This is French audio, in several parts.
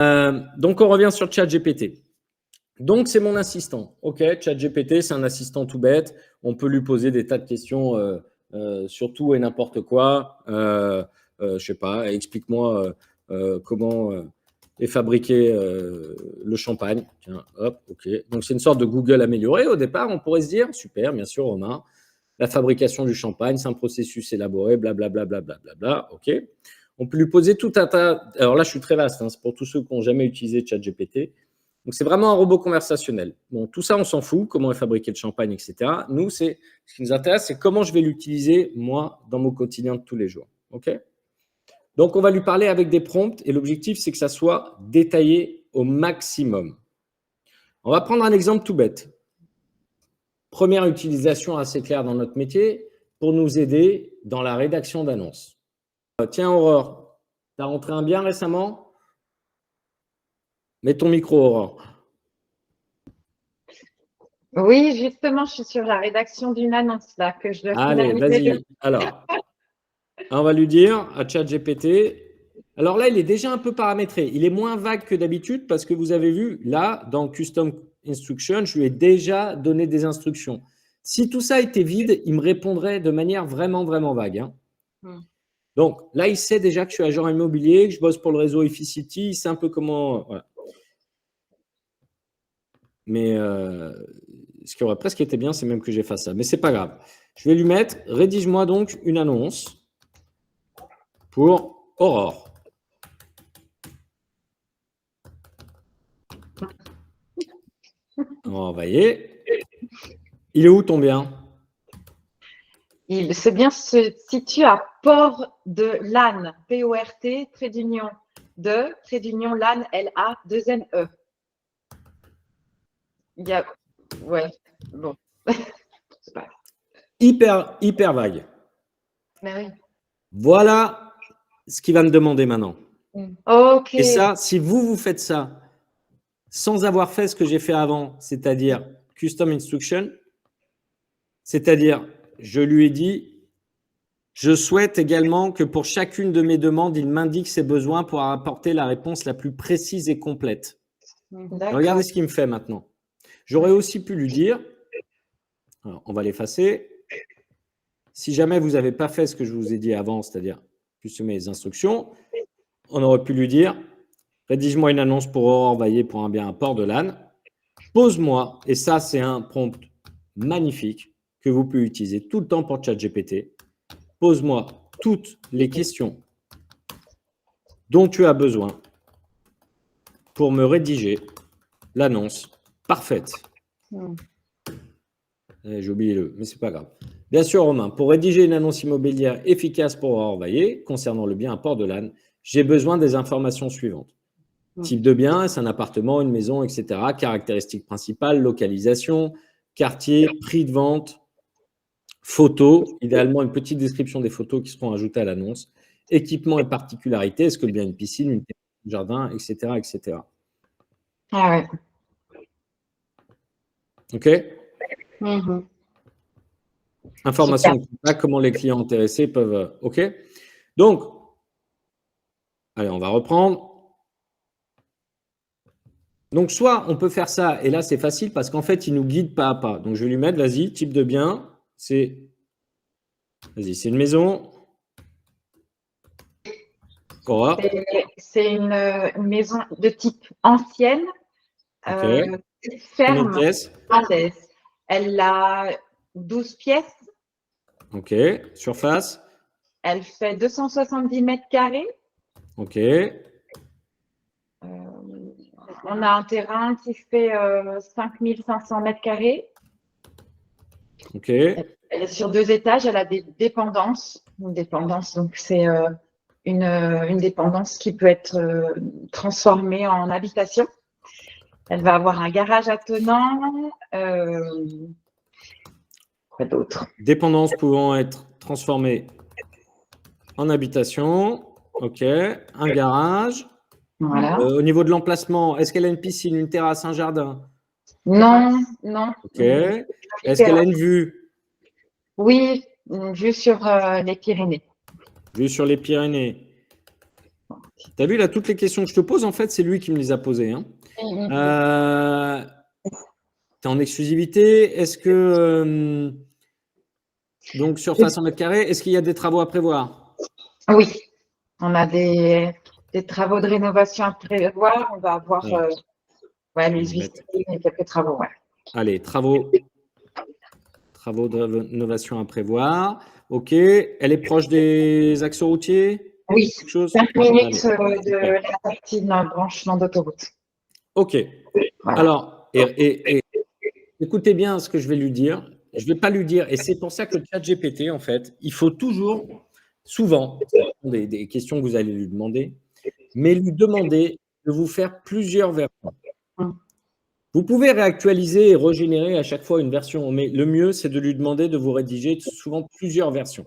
Donc, on revient sur ChatGPT. Donc, c'est mon assistant. OK, ChatGPT, c'est un assistant tout bête. On peut lui poser des tas de questions sur tout et n'importe quoi. Je sais pas, explique-moi comment est fabriqué le champagne. Tiens, hop, OK. Donc, c'est une sorte de Google amélioré. Au départ, on pourrait se dire, super, bien sûr, Romain, la fabrication du champagne, c'est un processus élaboré, blablabla, blablabla. OK. On peut lui poser tout un tas. Alors là, je suis très vaste, hein, c'est pour tous ceux qui n'ont jamais utilisé ChatGPT. Donc, c'est vraiment un robot conversationnel. Bon, tout ça, on s'en fout, comment est fabriqué le champagne, etc. Nous, ce qui nous intéresse, c'est comment je vais l'utiliser, moi, dans mon quotidien de tous les jours. OK ? Donc, on va lui parler avec des prompts et l'objectif, c'est que ça soit détaillé au maximum. On va prendre un exemple tout bête. Première utilisation assez claire dans notre métier pour nous aider dans la rédaction d'annonces. Tiens, Aurore, tu as rentré un bien récemment ? Mets ton micro, Aurore. Oui, justement, je suis sur la rédaction d'une annonce là que je dois finaliser. Allez, vas-y. Alors, on va lui dire à ChatGPT. Alors là, il est déjà un peu paramétré. Il est moins vague que d'habitude parce que vous avez vu, là, dans Custom Instruction, je lui ai déjà donné des instructions. Si tout ça était vide, il me répondrait de manière vraiment, vraiment vague. Hein. Donc là, il sait déjà que je suis agent immobilier, que je bosse pour le réseau Efficity, il sait un peu comment… Voilà. Mais ce qui aurait presque été bien, c'est même que j'ai fait ça. Mais ce n'est pas grave. Je vais lui mettre, rédige-moi donc une annonce pour Aurore. On va y aller. Il est où ton bien ? Ce bien se situe à Port de Lannes, P-O-R-T, trait d'union Lannes, L-A, 2-N-E. Il y a… Ouais, bon. Hyper vague. Mais oui. Voilà ce qu'il va me demander maintenant. OK. Et ça, si vous faites ça sans avoir fait ce que j'ai fait avant, c'est-à-dire Custom Instruction, c'est-à-dire, je lui ai dit, je souhaite également que pour chacune de mes demandes, il m'indique ses besoins pour apporter la réponse la plus précise et complète. Regardez ce qu'il me fait maintenant. J'aurais aussi pu lui dire, alors on va l'effacer, si jamais vous n'avez pas fait ce que je vous ai dit avant, c'est-à-dire customiser les instructions, on aurait pu lui dire, rédige-moi une annonce pour Aurore Vaillé pour un bien à Port de Lannes, pose-moi, et ça c'est un prompt magnifique que vous pouvez utiliser tout le temps pour ChatGPT, pose-moi toutes les questions dont tu as besoin pour me rédiger l'annonce parfaite. J'ai oublié le, mais c'est pas grave. Bien sûr, Romain, pour rédiger une annonce immobilière efficace pour Aurore Vaillé concernant le bien à Port de Lannes, j'ai besoin des informations suivantes. Type de bien, est-ce un appartement, une maison, etc. Caractéristiques principales, localisation, quartier, prix de vente, photos, idéalement une petite description des photos qui seront ajoutées à l'annonce, équipement et particularités, est-ce que le bien a une piscine, une terrasse, un jardin, etc., etc. Ah ouais. OK ? Informations de contact, comment les clients intéressés peuvent… OK ? Donc, allez, on va reprendre. Donc, soit on peut faire ça, et là, c'est facile parce qu'en fait, il nous guide pas à pas. Donc, je vais lui mettre, vas-y, type de bien, c'est… Vas-y, c'est une maison. C'est une maison de type ancienne, ferme. Elle a 12 pièces. OK. Surface. Elle fait 270 mètres carrés. OK. On a un terrain qui fait 5500 mètres carrés. OK. Elle est sur 2 étages. Elle a des dépendances. Une dépendance, donc c'est une dépendance qui peut être transformée en habitation. Elle va avoir un garage attenant. Quoi d'autre ? Dépendance pouvant être transformée en habitation. OK. Un garage. Voilà. Au niveau de l'emplacement, est-ce qu'elle a une piscine, une terrasse, un jardin ? Non. OK. Est-ce qu'elle a une vue ? Oui, une vue sur les Pyrénées. Vue sur les Pyrénées. Tu as vu, là, toutes les questions que je te pose, en fait, c'est lui qui me les a posées. Hein. Tu es en exclusivité. Est-ce que, donc, sur 500 mètres carrés, est-ce qu'il y a des travaux à prévoir? Oui, on a des travaux de rénovation à prévoir. On va avoir les huissiers et quelques travaux. Ouais. Allez, travaux de rénovation à prévoir. OK. Elle est proche des axes routiers? Oui, Quelque chose? 5 minutes Allez, de la sortie de notre branchement d'autoroute. OK. Voilà. Alors, écoutez bien ce que je vais lui dire. Je ne vais pas lui dire, et c'est pour ça que ChatGPT, en fait, il faut toujours, souvent, des questions que vous allez lui demander, mais lui demander de vous faire plusieurs versions. Vous pouvez réactualiser et régénérer à chaque fois une version, mais le mieux, c'est de lui demander de vous rédiger souvent plusieurs versions.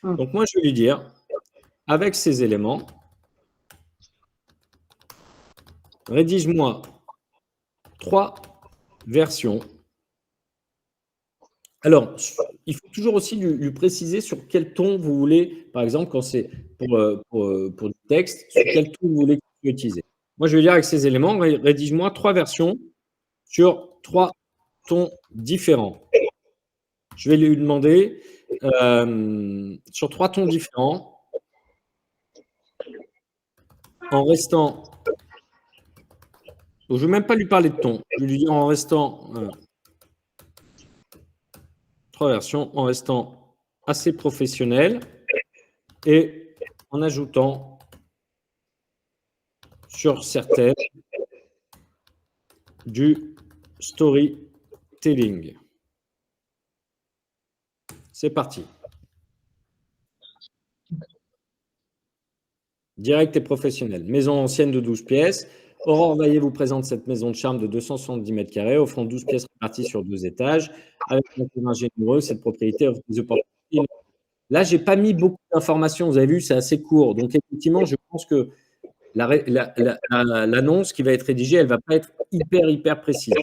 Donc, moi, je vais lui dire, avec ces éléments, rédige-moi 3 versions. Alors, il faut toujours aussi lui préciser sur quel ton vous voulez, par exemple, quand c'est pour du texte, sur quel ton vous voulez utiliser. Moi, je vais dire avec ces éléments, rédige-moi 3 versions sur 3 tons différents. Je vais lui demander sur 3 tons différents, en restant. Donc, je ne vais même pas lui parler de ton. Je vais lui dire en restant 3 versions, en restant assez professionnel et en ajoutant sur certaines du storytelling. C'est parti. Direct et professionnel. Maison ancienne de 12 pièces. Aurore Vaillé vous présente cette maison de charme de 270 mètres carrés, offrant 12 pièces réparties sur 2 étages. Avec un terrain généreux, cette propriété offre des opportunités. Là, je n'ai pas mis beaucoup d'informations. Vous avez vu, c'est assez court. Donc, effectivement, je pense que l'annonce qui va être rédigée, elle ne va pas être hyper précise.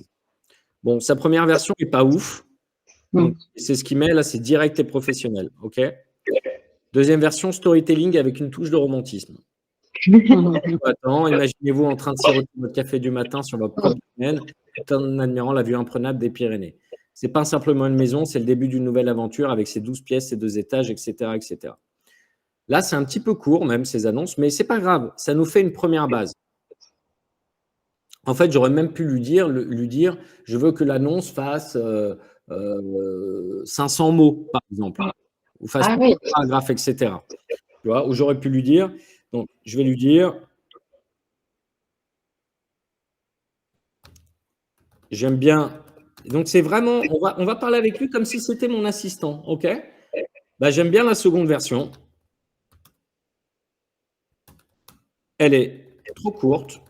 Bon, sa première version n'est pas ouf. C'est ce qu'il met là, c'est direct et professionnel. OK. Deuxième version, storytelling avec une touche de romantisme. Attends, imaginez-vous en train de siroter votre café du matin sur votre propre domaine, tout en admirant la vue imprenable des Pyrénées. C'est pas simplement une maison, c'est le début d'une nouvelle aventure avec ses 12 pièces, ses 2 étages, etc. Là, c'est un petit peu court, même, ces annonces, mais c'est pas grave. Ça nous fait une première base. En fait, j'aurais même pu lui dire, je veux que l'annonce fasse 500 mots, par exemple, ou fasse un paragraphe, etc. Tu vois, ou j'aurais pu lui dire, donc je vais lui dire, j'aime bien. Donc c'est vraiment, on va parler avec lui comme si c'était mon assistant, ok? Bah, j'aime bien la seconde version. Elle est trop courte.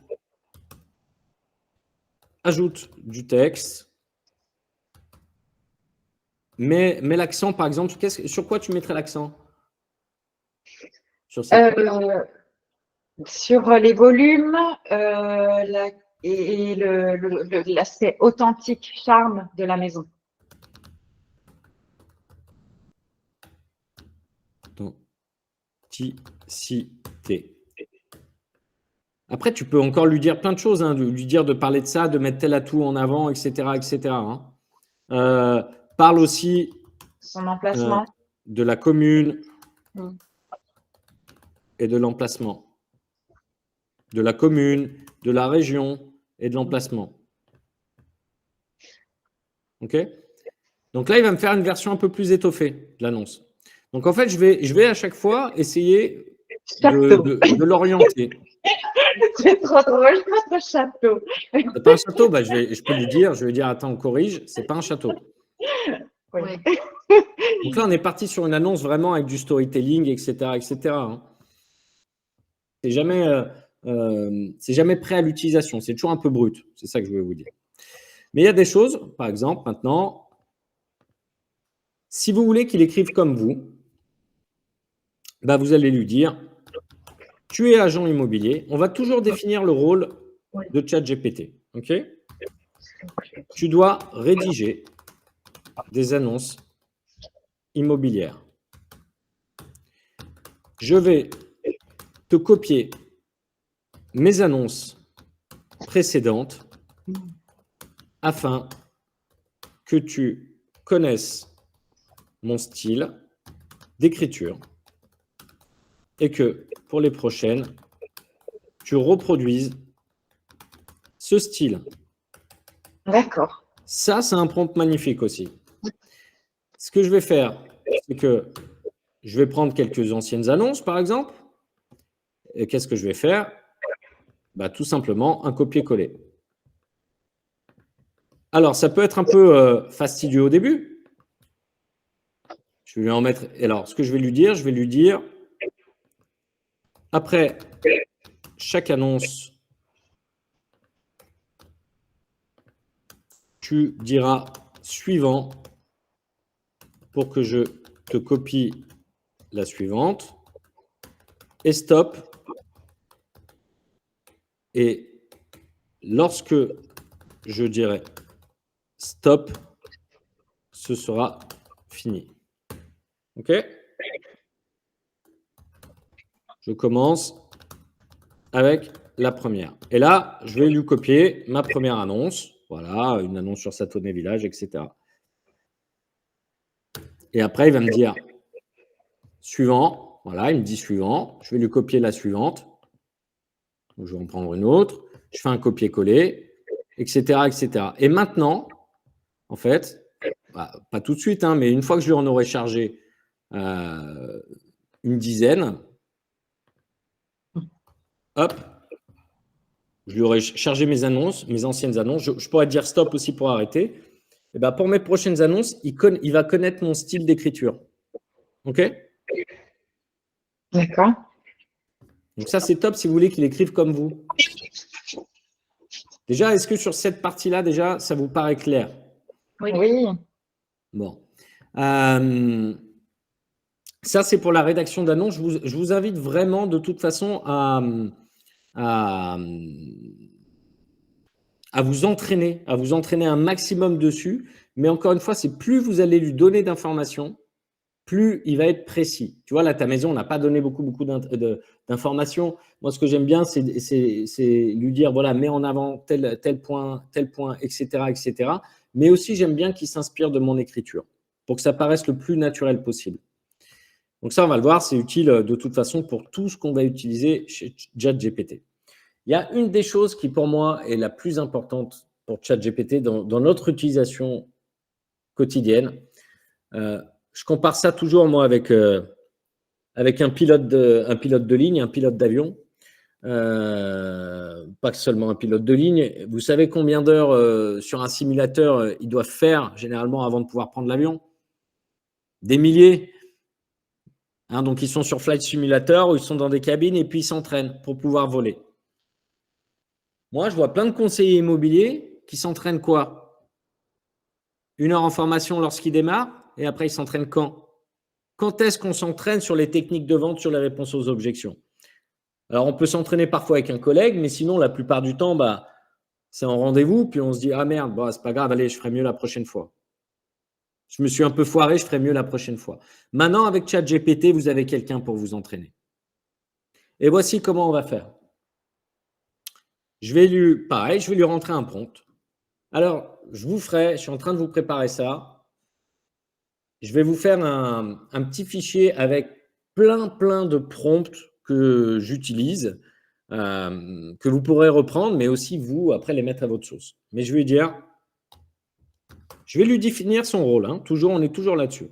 Ajoute du texte. Mets l'accent, par exemple, sur quoi tu mettrais l'accent? Sur les volumes et l'aspect authentique, charme de la maison. Authenticité. Après, tu peux encore lui dire plein de choses, hein, de lui dire de parler de ça, de mettre tel atout en avant, etc. Hein. Parle aussi son emplacement. De la commune et de l'emplacement. De la commune, de la région et de l'emplacement. OK? Donc là, il va me faire une version un peu plus étoffée de l'annonce. Donc en fait, je vais à chaque fois essayer de l'orienter. C'est trop drôle, notre château. C'est pas un château, bah, je peux lui dire, attends, on corrige, c'est pas un château. Oui. Donc là, on est parti sur une annonce vraiment avec du storytelling, etc. Hein. C'est jamais prêt à l'utilisation, c'est toujours un peu brut, c'est ça que je voulais vous dire. Mais il y a des choses, par exemple, maintenant, si vous voulez qu'il écrive comme vous, bah, vous allez lui dire, tu es agent immobilier, on va toujours définir le rôle de ChatGPT, ok? Tu dois rédiger des annonces immobilières. Je vais te copier mes annonces précédentes afin que tu connaisses mon style d'écriture et que pour les prochaines, tu reproduises ce style. D'accord. Ça, c'est un prompt magnifique aussi. Ce que je vais faire, c'est que je vais prendre quelques anciennes annonces, par exemple. Et qu'est-ce que je vais faire? Bah, tout simplement un copier-coller. Alors, ça peut être un peu fastidieux au début. Je vais lui en mettre. Alors, ce que je vais lui dire, après chaque annonce, tu diras suivant pour que je te copie la suivante et stop. Et lorsque je dirai stop, ce sera fini. OK? Je commence avec la première. Et là, je vais lui copier ma première annonce. Voilà, une annonce sur Satonnet Village, etc. Et après, il va me dire suivant. Voilà, il me dit suivant. Je vais lui copier la suivante. Donc, je vais en prendre une autre. Je fais un copier-coller, etc., etc. Et maintenant, en fait, bah, pas tout de suite, hein, mais une fois que je lui en aurai chargé une dizaine, hop, je lui aurai chargé mes annonces, mes anciennes annonces. Je pourrais dire stop aussi pour arrêter. Et ben pour mes prochaines annonces, il va connaître mon style d'écriture. OK? D'accord. Donc ça, c'est top si vous voulez qu'il écrive comme vous. Déjà, est-ce que sur cette partie-là, déjà, ça vous paraît clair? Oui. Bon. Ça, c'est pour la rédaction d'annonces. Je vous invite vraiment, de toute façon, à vous entraîner un maximum dessus. Mais encore une fois, c'est plus vous allez lui donner d'informations, plus il va être précis. Tu vois, là, ta maison, on n'a pas donné beaucoup d'informations. Moi, ce que j'aime bien, c'est lui dire, voilà, mets en avant tel point, etc., etc. Mais aussi, j'aime bien qu'il s'inspire de mon écriture pour que ça paraisse le plus naturel possible. Donc ça, on va le voir, c'est utile de toute façon pour tout ce qu'on va utiliser chez ChatGPT. Il y a une des choses qui, pour moi, est la plus importante pour ChatGPT dans notre utilisation quotidienne. Je compare ça toujours, moi, avec un pilote de ligne, un pilote d'avion. Pas seulement un pilote de ligne. Vous savez combien d'heures sur un simulateur ils doivent faire généralement avant de pouvoir prendre l'avion? Des milliers. Hein, donc, ils sont sur Flight Simulator ou ils sont dans des cabines et puis ils s'entraînent pour pouvoir voler. Moi, je vois plein de conseillers immobiliers qui s'entraînent quoi? 1 heure en formation lorsqu'ils démarrent et après, ils s'entraînent quand? Quand est-ce qu'on s'entraîne sur les techniques de vente, sur les réponses aux objections? Alors, on peut s'entraîner parfois avec un collègue, mais sinon, la plupart du temps, bah, c'est en rendez-vous, puis on se dit « Ah merde, bon, c'est pas grave, allez, je ferai mieux la prochaine fois. Je me suis un peu foiré, je ferai mieux la prochaine fois. » Maintenant, avec ChatGPT, vous avez quelqu'un pour vous entraîner. Et voici comment on va faire. Pareil, je vais lui rentrer un prompt. Alors, je suis en train de vous préparer ça. Je vais vous faire un petit fichier avec plein de prompts que j'utilise, que vous pourrez reprendre, mais aussi vous, après, les mettre à votre sauce. Mais je vais lui définir son rôle. Hein. On est toujours là-dessus.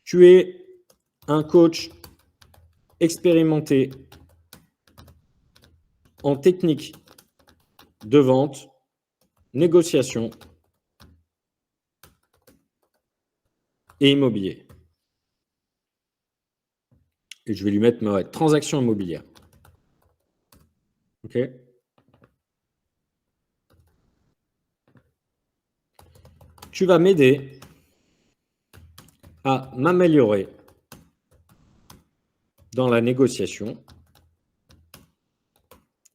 Tu es un coach expérimenté en technique de vente, négociation et immobilier. Et je vais lui mettre transaction immobilière. OK? Tu vas m'aider à m'améliorer dans la négociation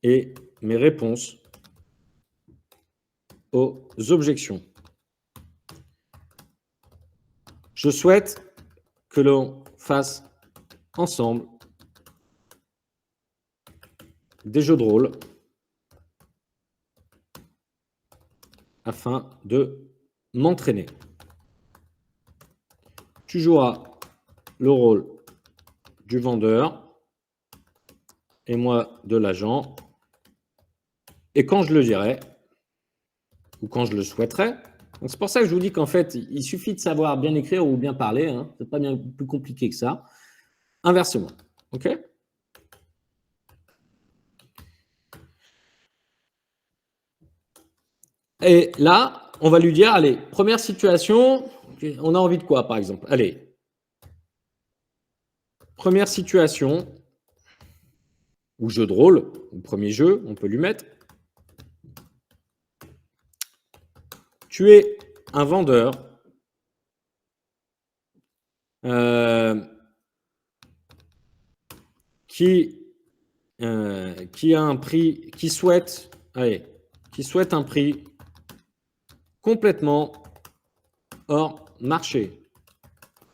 et mes réponses aux objections. Je souhaite que l'on fasse ensemble des jeux de rôle afin de m'entraîner. Tu joueras le rôle du vendeur et moi de l'agent. Et quand je le dirai, ou quand je le souhaiterai, donc c'est pour ça que je vous dis qu'en fait, il suffit de savoir bien écrire ou bien parler, hein, c'est pas bien plus compliqué que ça. Inversement, ok? Et là, on va lui dire, allez, première situation, on a envie de quoi, par exemple? Allez, première situation, ou jeu de rôle, le premier jeu, on peut lui mettre. Tu es un vendeur qui a un prix, qui souhaite un prix complètement hors marché.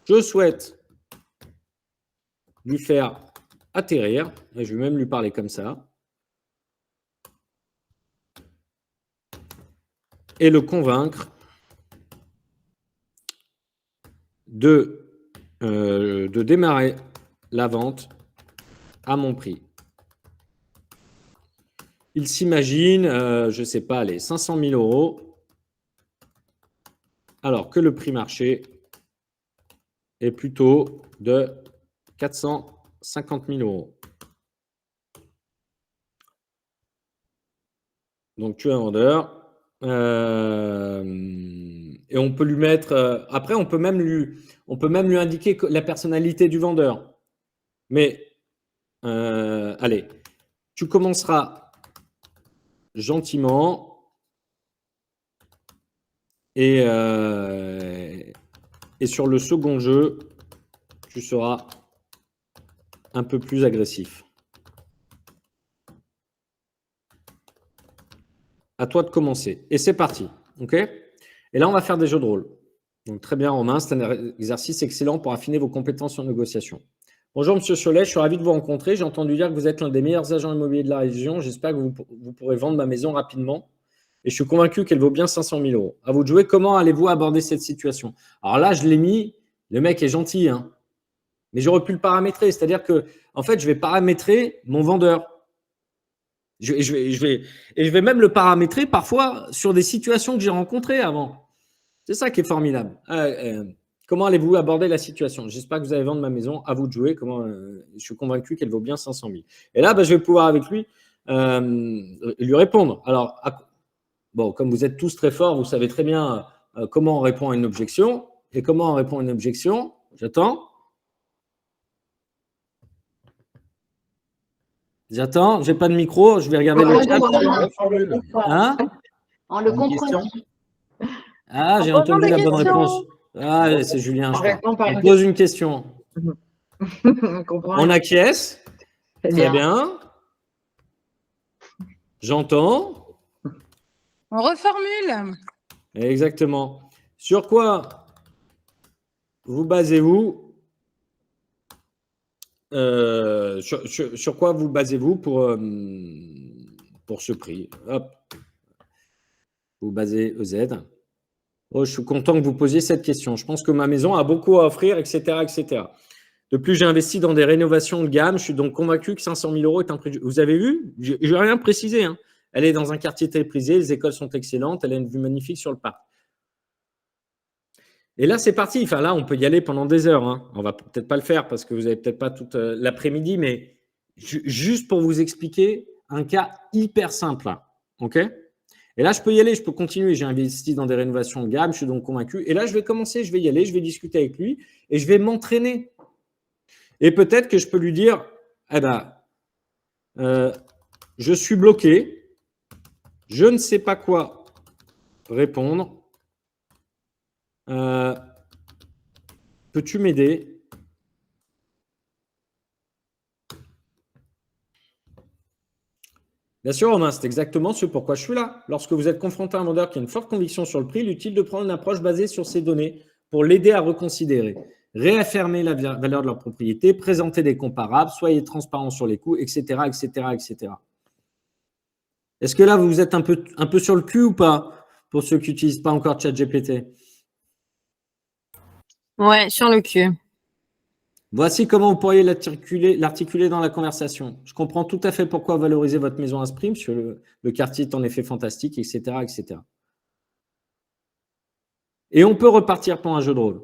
Je souhaite lui faire atterrir, et je vais même lui parler comme ça, et le convaincre de démarrer la vente à mon prix. Il s'imagine, je ne sais pas, les 500 000 euros, alors que le prix marché est plutôt de 450 000 euros. Donc, tu es un vendeur. Et on peut lui mettre. Après, on peut même lui indiquer la personnalité du vendeur. Mais, allez, tu commenceras gentiment et sur le second jeu, tu seras un peu plus agressif. À toi de commencer. Et c'est parti. OK ? Et là, on va faire des jeux de rôle. Donc, très bien, Romain. C'est un exercice excellent pour affiner vos compétences en négociation. Bonjour, Monsieur Cholet. Je suis ravi de vous rencontrer. J'ai entendu dire que vous êtes l'un des meilleurs agents immobiliers de la région. J'espère que vous pourrez vendre ma maison rapidement. Et je suis convaincu qu'elle vaut bien 500 000 euros. À vous de jouer. Comment allez-vous aborder cette situation? Alors là, je l'ai mis. Le mec est gentil, hein. Mais j'aurais pu le paramétrer. C'est-à-dire que, en fait, je vais paramétrer mon vendeur. Je vais même le paramétrer parfois sur des situations que j'ai rencontrées avant. C'est ça qui est formidable. Comment allez-vous aborder la situation? J'espère que vous allez vendre ma maison. À vous de jouer. Je suis convaincu qu'elle vaut bien 500 000. Et là, je vais pouvoir avec lui lui répondre. Alors, bon, comme vous êtes tous très forts, vous savez très bien comment on répond à une objection. Et comment on répond à une objection? J'attends. J'attends, j'ai pas de micro, je vais regarder le chat. Hein? En le comprenant. Ah, j'ai entendu la bonne réponse. Ah, c'est Julien. On pose une question. On acquiesce. Très bien. J'entends. On reformule. Exactement. Sur quoi vous basez-vous sur quoi vous basez-vous pour ce prix? Hop. Vous basez EZ. Oh, je suis content que vous posiez cette question. Je pense que ma maison a beaucoup à offrir, etc., etc. De plus, j'ai investi dans des rénovations de gamme. Je suis donc convaincu que 500 000 euros est un prix. Vous avez vu? Je n'ai rien précisé. Hein. Elle est dans un quartier très prisé. Les écoles sont excellentes. Elle a une vue magnifique sur le parc. Et là, c'est parti. Enfin, là, on peut y aller pendant des heures. Hein. On va peut-être pas le faire parce que vous n'avez peut-être pas toute l'après-midi, mais juste pour vous expliquer un cas hyper simple. Là. OK? Et là, je peux y aller, je peux continuer. J'ai investi dans des rénovations de gamme, je suis donc convaincu. Et là, je vais commencer, je vais y aller, je vais discuter avec lui et je vais m'entraîner. Et peut-être que je peux lui dire, je suis bloqué, je ne sais pas quoi répondre. Peux-tu m'aider? Bien sûr, Romain, c'est exactement ce pourquoi je suis là. Lorsque vous êtes confronté à un vendeur qui a une forte conviction sur le prix, il est utile de prendre une approche basée sur ces données pour l'aider à reconsidérer, réaffirmer la valeur de leur propriété, présenter des comparables, soyez transparent sur les coûts, etc., etc., etc. Est-ce que là, vous êtes un peu sur le cul ou pas pour ceux qui n'utilisent pas encore ChatGPT? Ouais, sur le cul. Voici comment vous pourriez l'articuler dans la conversation. Je comprends tout à fait pourquoi valoriser votre maison à ce prix, parce que le quartier est en effet fantastique, etc., etc. Et on peut repartir pour un jeu de rôle.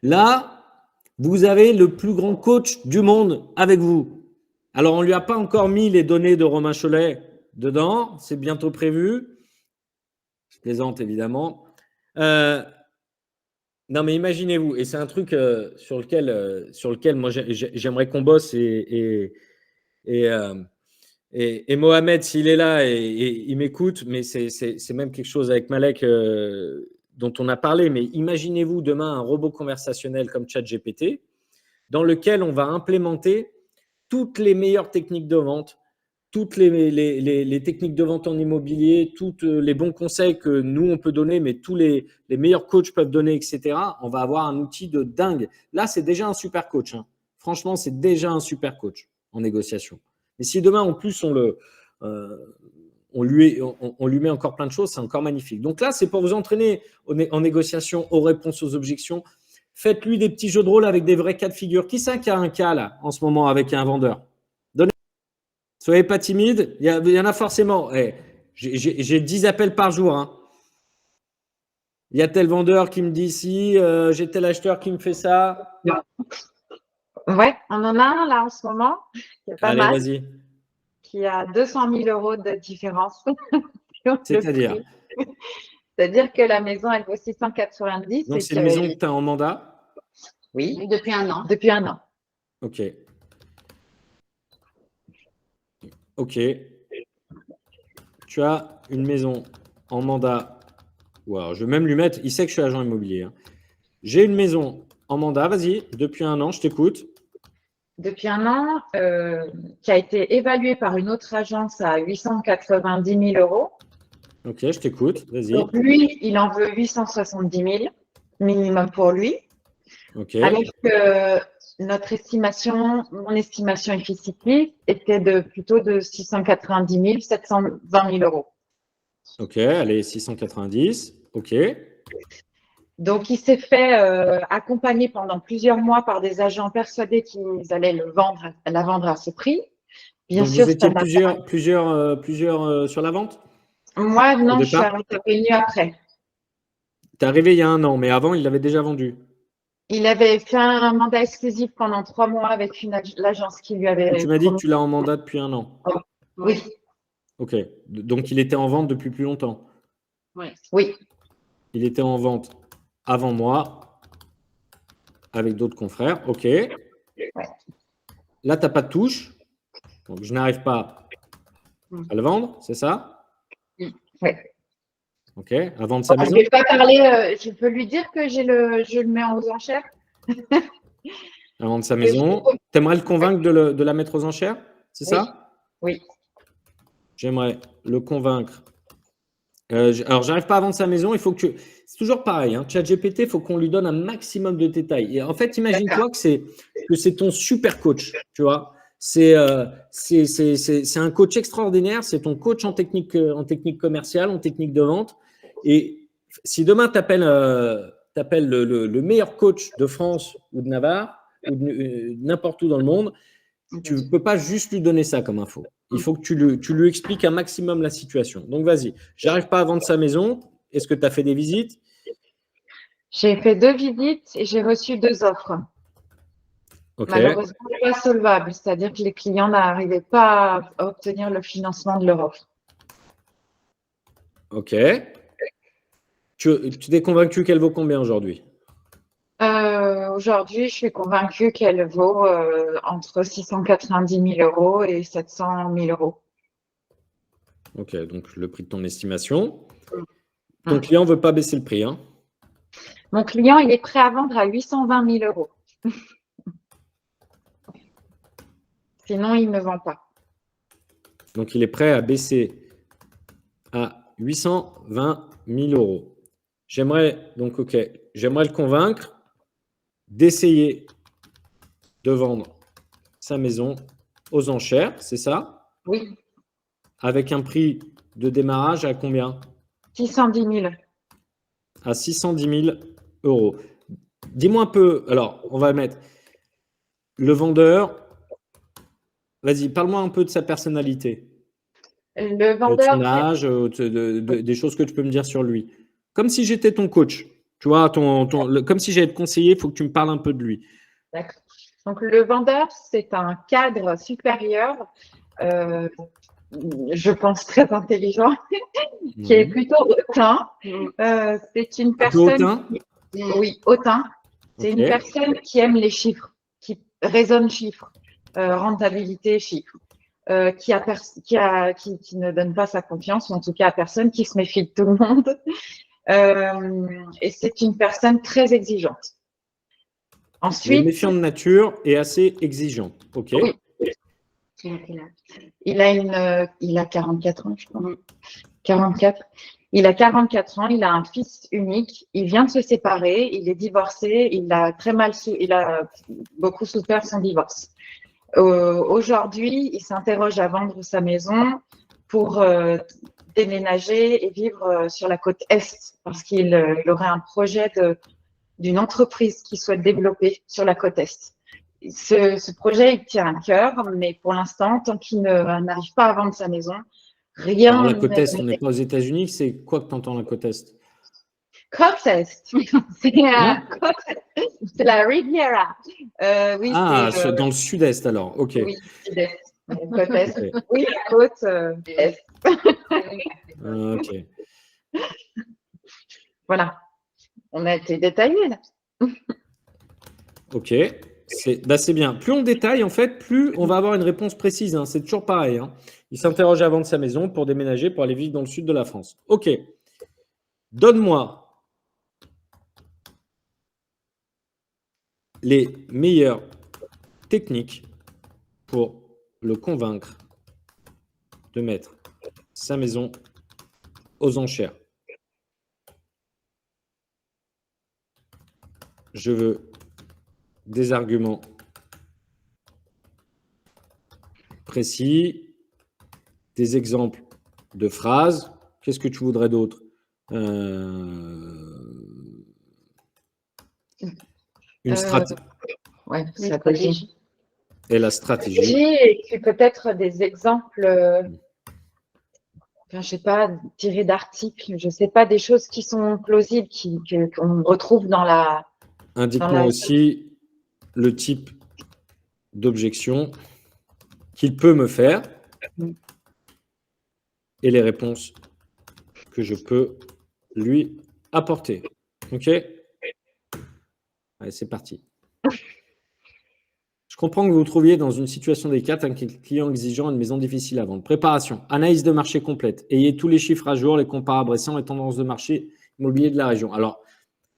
Là, vous avez le plus grand coach du monde avec vous. Alors, on ne lui a pas encore mis les données de Romain Cholet dedans, c'est bientôt prévu. Je plaisante évidemment. Non, mais imaginez-vous, et c'est un truc sur lequel moi j'aimerais qu'on bosse et Mohamed, s'il est là et il m'écoute, mais c'est même quelque chose avec Malek dont on a parlé, mais imaginez-vous demain un robot conversationnel comme ChatGPT dans lequel on va implémenter toutes les meilleures techniques de vente, toutes les techniques de vente en immobilier, tous les bons conseils que nous, on peut donner, mais tous les meilleurs coachs peuvent donner, etc. On va avoir un outil de dingue. Là, c'est déjà un super coach. Hein. Franchement, c'est déjà un super coach en négociation. Et si demain, en plus, on lui met encore plein de choses, c'est encore magnifique. Donc là, c'est pour vous entraîner en négociation, aux réponses aux objections. Faites-lui des petits jeux de rôle avec des vrais cas de figure. Qui c'est qui a un cas là, en ce moment, avec un vendeur? Soyez pas timide, il y en a forcément. J'ai 10 appels par jour. Hein. Il y a tel vendeur qui me dit si, j'ai tel acheteur qui me fait ça. Ouais, on en a un là en ce moment, qui est pas Allez, mal, vas-y. qui a 200 000 € de différence sur le C'est-à-dire? prix. C'est-à-dire que la maison, elle vaut 690. Donc, et c'est une maison que tu as en mandat? Oui, Depuis un an. depuis un an. Ok. Ok. Tu as une maison en mandat. Wow, je vais même lui mettre. Il sait que je suis agent immobilier. Hein. J'ai une maison en mandat. Vas-y, depuis un an, je t'écoute. Depuis un an, qui a été évaluée par une autre agence à 890 000 €. Ok, je t'écoute. Vas-y. Donc lui, il en veut 870 000 minimum pour lui. Ok. Alors que notre estimation, mon estimation efficace était plutôt de 690 000, 720 000 €. Ok, allez, 690. Ok. Donc, il s'est fait accompagner pendant plusieurs mois par des agents persuadés qu'ils allaient la vendre à ce prix. Bien Donc, sûr, vous étiez ça n'a plusieurs sur la vente? pas. Moi, Au non, je suis départ? intervenue après. Tu es arrivé il y a un an, mais avant, il l'avait déjà vendu. Il avait fait un mandat exclusif pendant 3 mois avec l'agence qui lui Et avait tu m'as dit que promis. tu l'as en mandat depuis un an. Oui, Ok. Donc, il était en vente depuis plus longtemps. Ouais. oui, Il était en vente avant moi, avec d'autres confrères. Ok. Là, tu n'as pas de touche. Donc, je n'arrive pas à le vendre, c'est ça? oui. Ok. À vendre sa Je maison? vais pas parler, je peux lui dire que je le mets aux enchères. À vendre sa maison. Tu aimerais le convaincre de la mettre aux enchères? C'est Oui, ça? oui. J'aimerais le convaincre. Alors, j'arrive pas à vendre sa maison. Il faut que c'est toujours pareil. Hein. ChatGPT, il faut qu'on lui donne un maximum de détails. Et en fait, imagine-toi que c'est ton super coach. Tu vois, c'est un coach extraordinaire. C'est ton coach en technique commerciale, en technique de vente. Et si demain tu appelles le meilleur coach de France ou de Navarre ou de n'importe où dans le monde, tu ne peux pas juste lui donner ça comme info. Il faut que tu lui expliques un maximum la situation. Donc, vas-y. J'arrive pas à vendre sa maison. Est-ce que tu as fait des visites? J'ai fait 2 visites et j'ai reçu 2 offres. Ok. Malheureusement, pas solvables, c'est-à-dire que les clients n'arrivaient pas à obtenir le financement de leur offre. Ok. Tu t'es convaincu qu'elle vaut combien aujourd'hui? Aujourd'hui, je suis convaincue qu'elle vaut entre 690 000 € et 700 000 €. Ok. Donc, le prix de ton estimation. Ton client ne veut pas baisser le prix. Hein. Mon client, il est prêt à vendre à 820 000 €. Sinon, il ne vend pas. Donc, il est prêt à baisser à 820 000 €. J'aimerais le convaincre d'essayer de vendre sa maison aux enchères, c'est ça? Oui, Avec un prix de démarrage à combien? 610 000. À 610 000 euros. Dis-moi un peu, alors on va mettre le vendeur. Vas-y, parle-moi un peu de sa personnalité, Le de vendeur, son âge, des choses que tu peux me dire sur lui. Comme si j'étais ton coach. Tu vois, comme si j'allais te conseiller, il faut que tu me parles un peu de lui. d'accord. Donc, le vendeur, c'est un cadre supérieur, euh, je pense très intelligent, qui est plutôt hautain. C'est une Un peu personne, hautain? oui, hautain. C'est Ok. une personne qui aime les chiffres, qui raisonne chiffres, rentabilité, chiffres, qui ne donne pas sa confiance, ou en tout cas à personne, qui se méfie de tout le monde. Et c'est une personne très exigeante. Il est Ensuite, méfiant de nature et assez exigeant. Ok. oui, il a 44 ans, je crois. 44. Il a 44 ans, il a un fils unique, il vient de se séparer, il est divorcé, il a beaucoup souffert son divorce. Aujourd'hui, il s'interroge à vendre sa maison pour déménager et vivre sur la côte Est parce qu'il aurait un projet d'une entreprise qu'il souhaite développer sur la côte Est. Ce projet, il tient à cœur, mais pour l'instant, tant qu'il n'arrive pas à vendre sa maison, Alors, rien la côte Est, on n'est n'est pas aux États-Unis. C'est quoi que tu entends la côte Est? côte Est. Hein? C'est la Riviera. Oui, Ah, c'est dans le sud-est alors. Ok. oui, sud-est. Côte Est. Ok. Oui, la côte Est. Ok. Voilà. On a été détaillé là. Ok. C'est bien. Plus on détaille, en fait, plus on va avoir une réponse précise, hein. C'est toujours pareil, hein. Il s'interroge à vendre sa maison pour déménager, pour aller vivre dans le sud de la France. Ok. Donne-moi les meilleures techniques pour le convaincre de mettre sa maison aux enchères. Je veux des arguments précis, des exemples de phrases. Qu'est-ce que tu voudrais d'autre? Une stratégie. Ouais, stratégie. Et la stratégie. Et puis peut-être des exemples, enfin, je sais pas, tirés d'articles, je sais pas, des choses qui sont plausibles, qu'on retrouve dans la. Indique-moi aussi le type d'objection qu'il peut me faire et les réponses que je peux lui apporter. OK? Allez, c'est parti. Je comprends que vous vous trouviez dans une situation délicate, un client exigeant, une maison difficile à vendre. Préparation, analyse de marché complète. Ayez tous les chiffres à jour, les comparables récents et tendances de marché immobilier de la région. Alors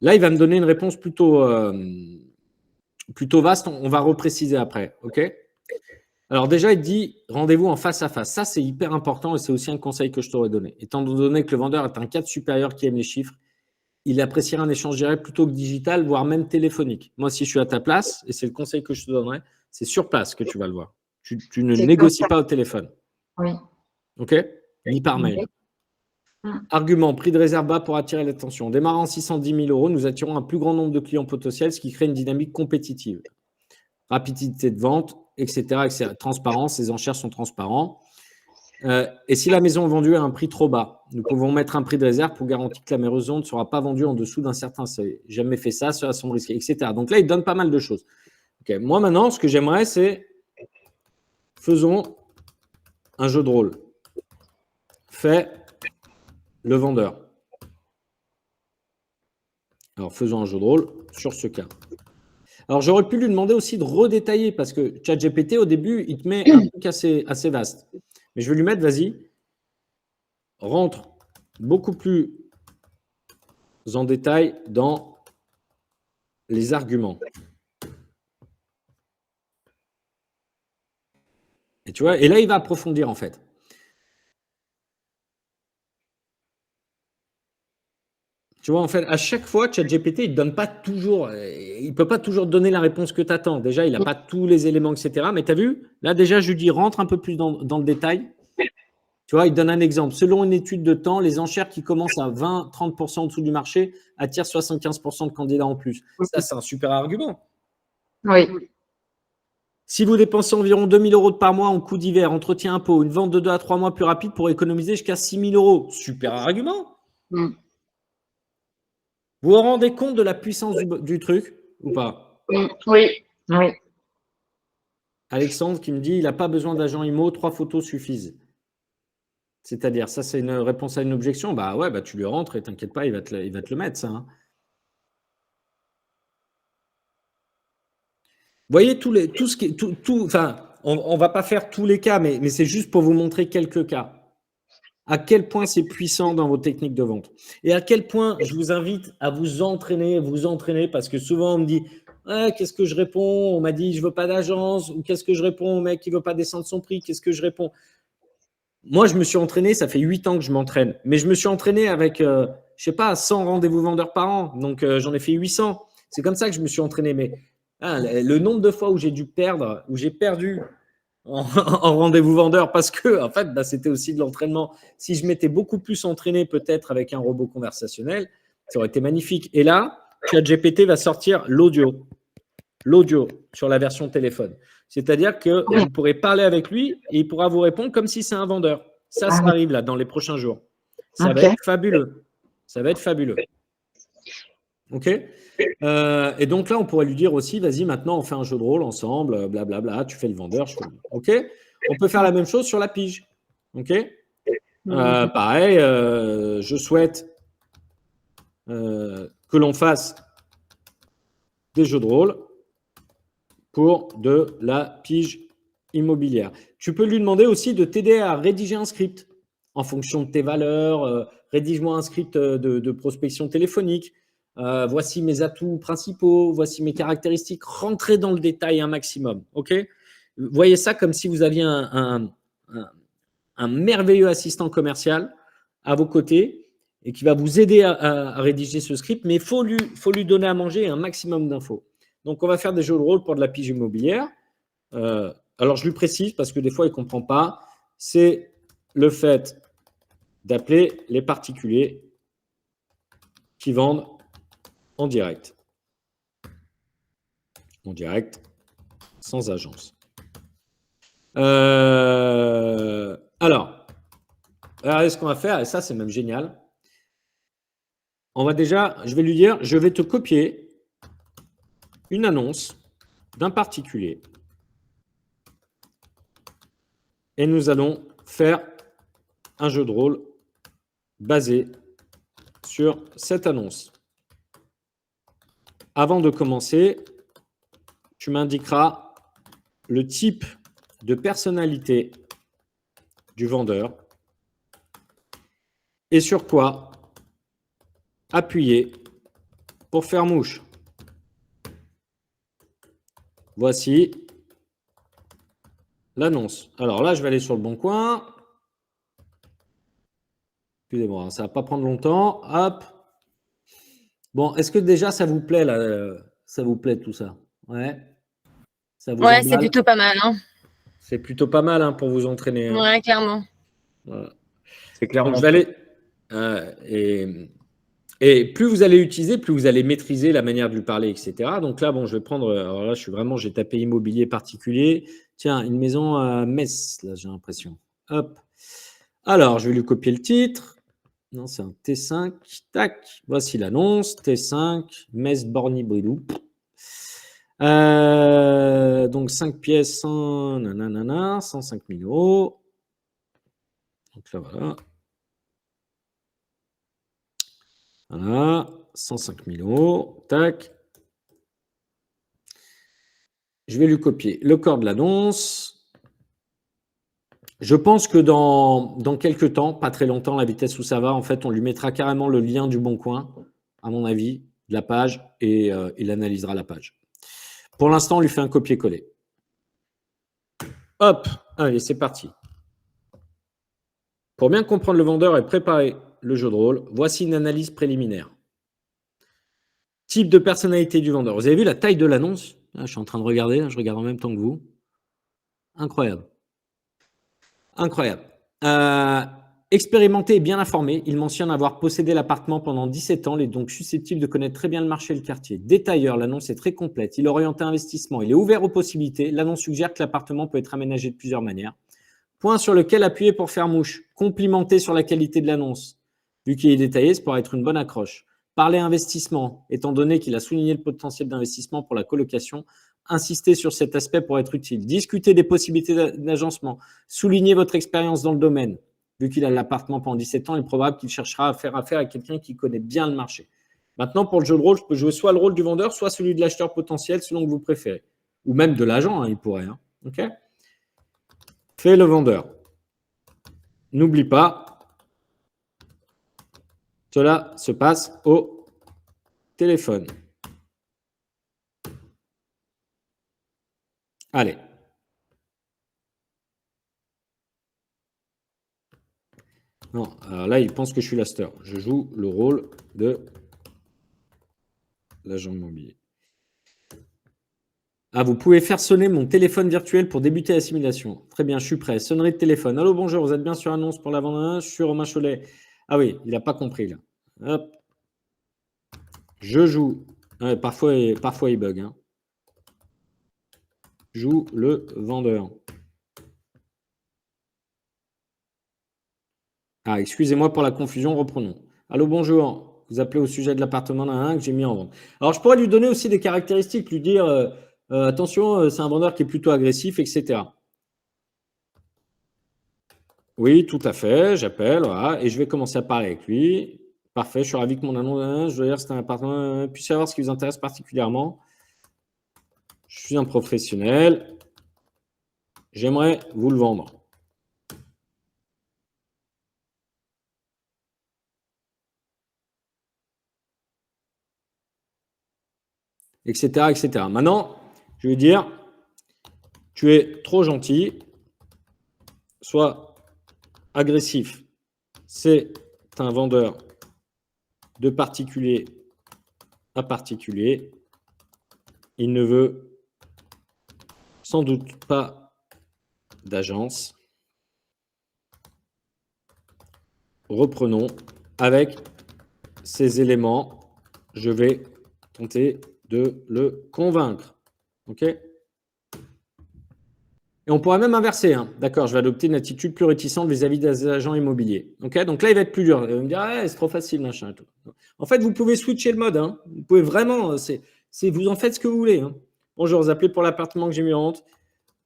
là, il va me donner une réponse plutôt vaste. On va repréciser après. OK? Alors déjà, il dit rendez-vous en face à face. Ça, c'est hyper important et c'est aussi un conseil que je t'aurais donné. Étant donné que le vendeur est un cadre supérieur qui aime les chiffres, il appréciera un échange direct plutôt que digital, voire même téléphonique. Moi, si je suis à ta place, et c'est le conseil que je te donnerais, c'est sur place que tu vas le voir. Tu ne négocies pas au téléphone. Oui. OK? Ni par mail. Argument, prix de réserve bas pour attirer l'attention. Démarrant 610 000 euros, nous attirons un plus grand nombre de clients potentiels, ce qui crée une dynamique compétitive. Rapidité de vente, etc. etc. Transparence, les enchères sont transparentes. Et si la maison est vendue à un prix trop bas, nous pouvons mettre un prix de réserve pour garantir que la maison ne sera pas vendue en dessous d'un certain seuil. Jamais fait ça, cela semble risqué, etc. Donc là, il donne pas mal de choses. Okay. Moi, maintenant, ce que j'aimerais, c'est faisons un jeu de rôle. Fais le vendeur. Alors, faisons un jeu de rôle sur ce cas. Alors, j'aurais pu lui demander aussi de redétailler parce que ChatGPT, au début, il te met un truc assez vaste. Mais je vais lui mettre, vas-y, rentre beaucoup plus en détail dans les arguments. Et tu vois, et là, il va approfondir en fait. Tu vois, en fait, à chaque fois, ChatGPT, il ne peut pas toujours donner la réponse que tu attends. Déjà, il n'a pas tous les éléments, etc. Mais tu as vu, là, déjà, je lui dis, rentre un peu plus dans le détail. Tu vois, il donne un exemple. Selon une étude de temps, les enchères qui commencent à 20-30% en dessous du marché attirent 75% de candidats en plus. Ça, c'est un super argument. Oui. Si vous dépensez environ 2 000 € par mois en coût d'hiver, entretien impôt, une vente de 2 à 3 mois plus rapide pour économiser jusqu'à 6 000 €. Super argument. Mm. Vous vous rendez compte de la puissance du truc ou pas? Oui. Oui. Alexandre qui me dit il n'a pas besoin d'agent IMO, 3 photos suffisent. C'est-à-dire, ça, c'est une réponse à une objection. Bah ouais, bah tu lui rentres et t'inquiète pas, il va te le mettre, ça. Hein. Vous voyez, on ne va pas faire tous les cas, mais c'est juste pour vous montrer quelques cas. À quel point c'est puissant dans vos techniques de vente. Et à quel point je vous invite à vous entraîner, parce que souvent on me dit qu'est-ce que je réponds? On m'a dit je ne veux pas d'agence, ou qu'est-ce que je réponds au mec qui ne veut pas descendre son prix? Qu'est-ce que je réponds? Moi, je me suis entraîné, ça fait 8 ans que je m'entraîne, mais je me suis entraîné avec, je ne sais pas, 100 rendez-vous vendeurs par an, donc j'en ai fait 800. C'est comme ça que je me suis entraîné, mais le nombre de fois où j'ai dû perdre, où j'ai perdu en rendez-vous vendeur parce que en fait, c'était aussi de l'entraînement. Si je m'étais beaucoup plus entraîné peut-être avec un robot conversationnel, ça aurait été magnifique. Et là, ChatGPT va sortir l'audio sur la version téléphone. C'est-à-dire que vous pourrez parler avec lui et il pourra vous répondre comme si c'est un vendeur. Ça arrive là dans les prochains jours. Ça va être fabuleux. Ça va être fabuleux. OK ? Et donc là, on pourrait lui dire aussi, vas-y, maintenant, on fait un jeu de rôle ensemble, blablabla, tu fais le vendeur, je fais le... OK ? On peut faire la même chose sur la pige. OK ? Pareil, je souhaite que l'on fasse des jeux de rôle pour de la pige immobilière. Tu peux lui demander aussi de t'aider à rédiger un script en fonction de tes valeurs. Rédige-moi un script de prospection téléphonique. Voici mes atouts principaux, voici mes caractéristiques. Rentrez dans le détail un maximum. OK ? Voyez ça comme si vous aviez un merveilleux assistant commercial à vos côtés et qui va vous aider à rédiger ce script, mais il faut lui donner à manger un maximum d'infos. Donc, on va faire des jeux de rôle pour de la pige immobilière. Alors, je lui précise parce que des fois, il ne comprend pas. C'est le fait d'appeler les particuliers qui vendent en direct. En direct, sans agence. Alors, regardez ce qu'on va faire, et ça, c'est même génial. Je vais lui dire, je vais te copier une annonce d'un particulier et nous allons faire un jeu de rôle basé sur cette annonce. Avant de commencer, tu m'indiqueras le type de personnalité du vendeur et sur quoi appuyer pour faire mouche. Voici l'annonce. Alors là, je vais aller sur le bon coin. Excusez-moi, ça ne va pas prendre longtemps. Hop. Bon, est-ce que déjà ça vous plaît là, ça vous plaît tout ça? Ouais. Ça vous Ouais, c'est emballe? plutôt pas mal. Hein. C'est plutôt pas mal pour vous entraîner. Hein. Ouais, clairement. Voilà. C'est clairement. Donc, je vais aller, et plus vous allez utiliser, plus vous allez maîtriser la manière de lui parler, etc. Donc là, bon, je vais prendre. Alors là, j'ai tapé immobilier particulier. Tiens, une maison à Metz, là, j'ai l'impression. Hop. Alors, je vais lui copier le titre. Non, c'est un T5. Tac. Voici l'annonce. T5, Metz, Borny-Bridou. Donc 5 pièces, 105 000 €. Donc là, voilà. Voilà, 105 000 €. Tac. Je vais lui copier le corps de l'annonce. Je pense que dans quelques temps, pas très longtemps, la vitesse où ça va, en fait, on lui mettra carrément le lien du Bon Coin, à mon avis, de la page, et il analysera la page. Pour l'instant, on lui fait un copier-coller. Hop, allez, c'est parti. Pour bien comprendre le vendeur et préparer le jeu de rôle, voici une analyse préliminaire. Type de personnalité du vendeur. Vous avez vu la taille de l'annonce? Je suis en train de regarder, je regarde en même temps que vous. Incroyable. Incroyable. Expérimenté et bien informé, il mentionne avoir possédé l'appartement pendant 17 ans, il est donc susceptible de connaître très bien le marché et le quartier. Détailleur, l'annonce est très complète. Il est orienté investissement, il est ouvert aux possibilités. L'annonce suggère que l'appartement peut être aménagé de plusieurs manières. Point sur lequel appuyer pour faire mouche. Complimenter sur la qualité de l'annonce. Vu qu'il est détaillé, ça pourrait être une bonne accroche. Parler investissement, étant donné qu'il a souligné le potentiel d'investissement pour la colocation. Insister sur cet aspect pour être utile. Discuter des possibilités d'agencement. Souligner votre expérience dans le domaine. Vu qu'il a l'appartement pendant 17 ans, il est probable qu'il cherchera à faire affaire à quelqu'un qui connaît bien le marché. Maintenant, pour le jeu de rôle, je peux jouer soit le rôle du vendeur, soit celui de l'acheteur potentiel, selon que vous préférez. Ou même de l'agent, il pourrait. OK ? Fais le vendeur. N'oublie pas, cela se passe au téléphone. Allez. Non, alors là, il pense que je suis l'acheteur. Je joue le rôle de l'agent immobilier. Ah, vous pouvez faire sonner mon téléphone virtuel pour débuter la simulation. Très bien, je suis prêt. Sonnerie de téléphone. Allô, bonjour, vous êtes bien sur annonce pour la vente? Je suis Romain Cholet. Ah oui, il n'a pas compris là. Hop. Je joue. Ouais, parfois il bug. Joue le vendeur. Ah, excusez-moi pour la confusion, reprenons. Allô, bonjour. Vous appelez au sujet de l'appartement que j'ai mis en vente. Alors, je pourrais lui donner aussi des caractéristiques, lui dire attention, c'est un vendeur qui est plutôt agressif, etc. Oui, tout à fait, j'appelle, voilà, et je vais commencer à parler avec lui. Parfait, je suis ravi que mon annonce, je veux dire, c'est un appartement, puis savoir ce qui vous intéresse particulièrement. Je suis un professionnel, j'aimerais vous le vendre. Etc., etc. Maintenant, je vais dire, tu es trop gentil, sois agressif. C'est un vendeur de particulier à particulier. Il ne veut sans doute pas d'agence. Reprenons avec ces éléments. Je vais tenter de le convaincre. OK ? Et on pourra même inverser. D'accord, je vais adopter une attitude plus réticente vis-à-vis des agents immobiliers. OK ? Donc là, il va être plus dur. Il va me dire, c'est trop facile, machin. Et tout. En fait, vous pouvez switcher le mode. Vous pouvez vraiment, vous en faites ce que vous voulez. Bonjour, vous appelez pour l'appartement que j'ai mis en vente?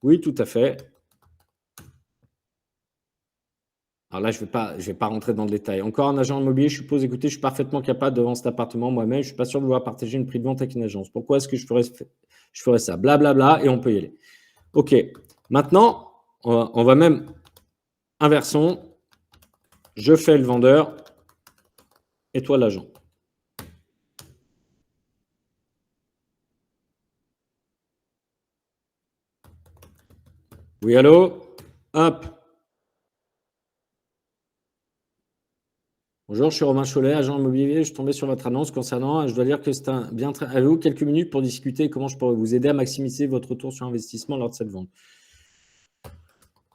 Oui, tout à fait. Alors là, je vais pas rentrer dans le détail. Encore un agent immobilier, je suppose, écoutez, je suis parfaitement capable de vendre cet appartement moi-même. Je ne suis pas sûr de vouloir partager une prix de vente avec une agence. Pourquoi est-ce que je ferais ça? Blablabla, et on peut y aller. OK. Maintenant, on va même inversons. Je fais le vendeur et toi l'agent. Oui, allô? Hop. Bonjour, je suis Romain Cholet, agent immobilier. Je suis tombé sur votre annonce concernant, je dois dire que c'est un bien très. Avez-vous quelques minutes pour discuter comment je pourrais vous aider à maximiser votre retour sur investissement lors de cette vente?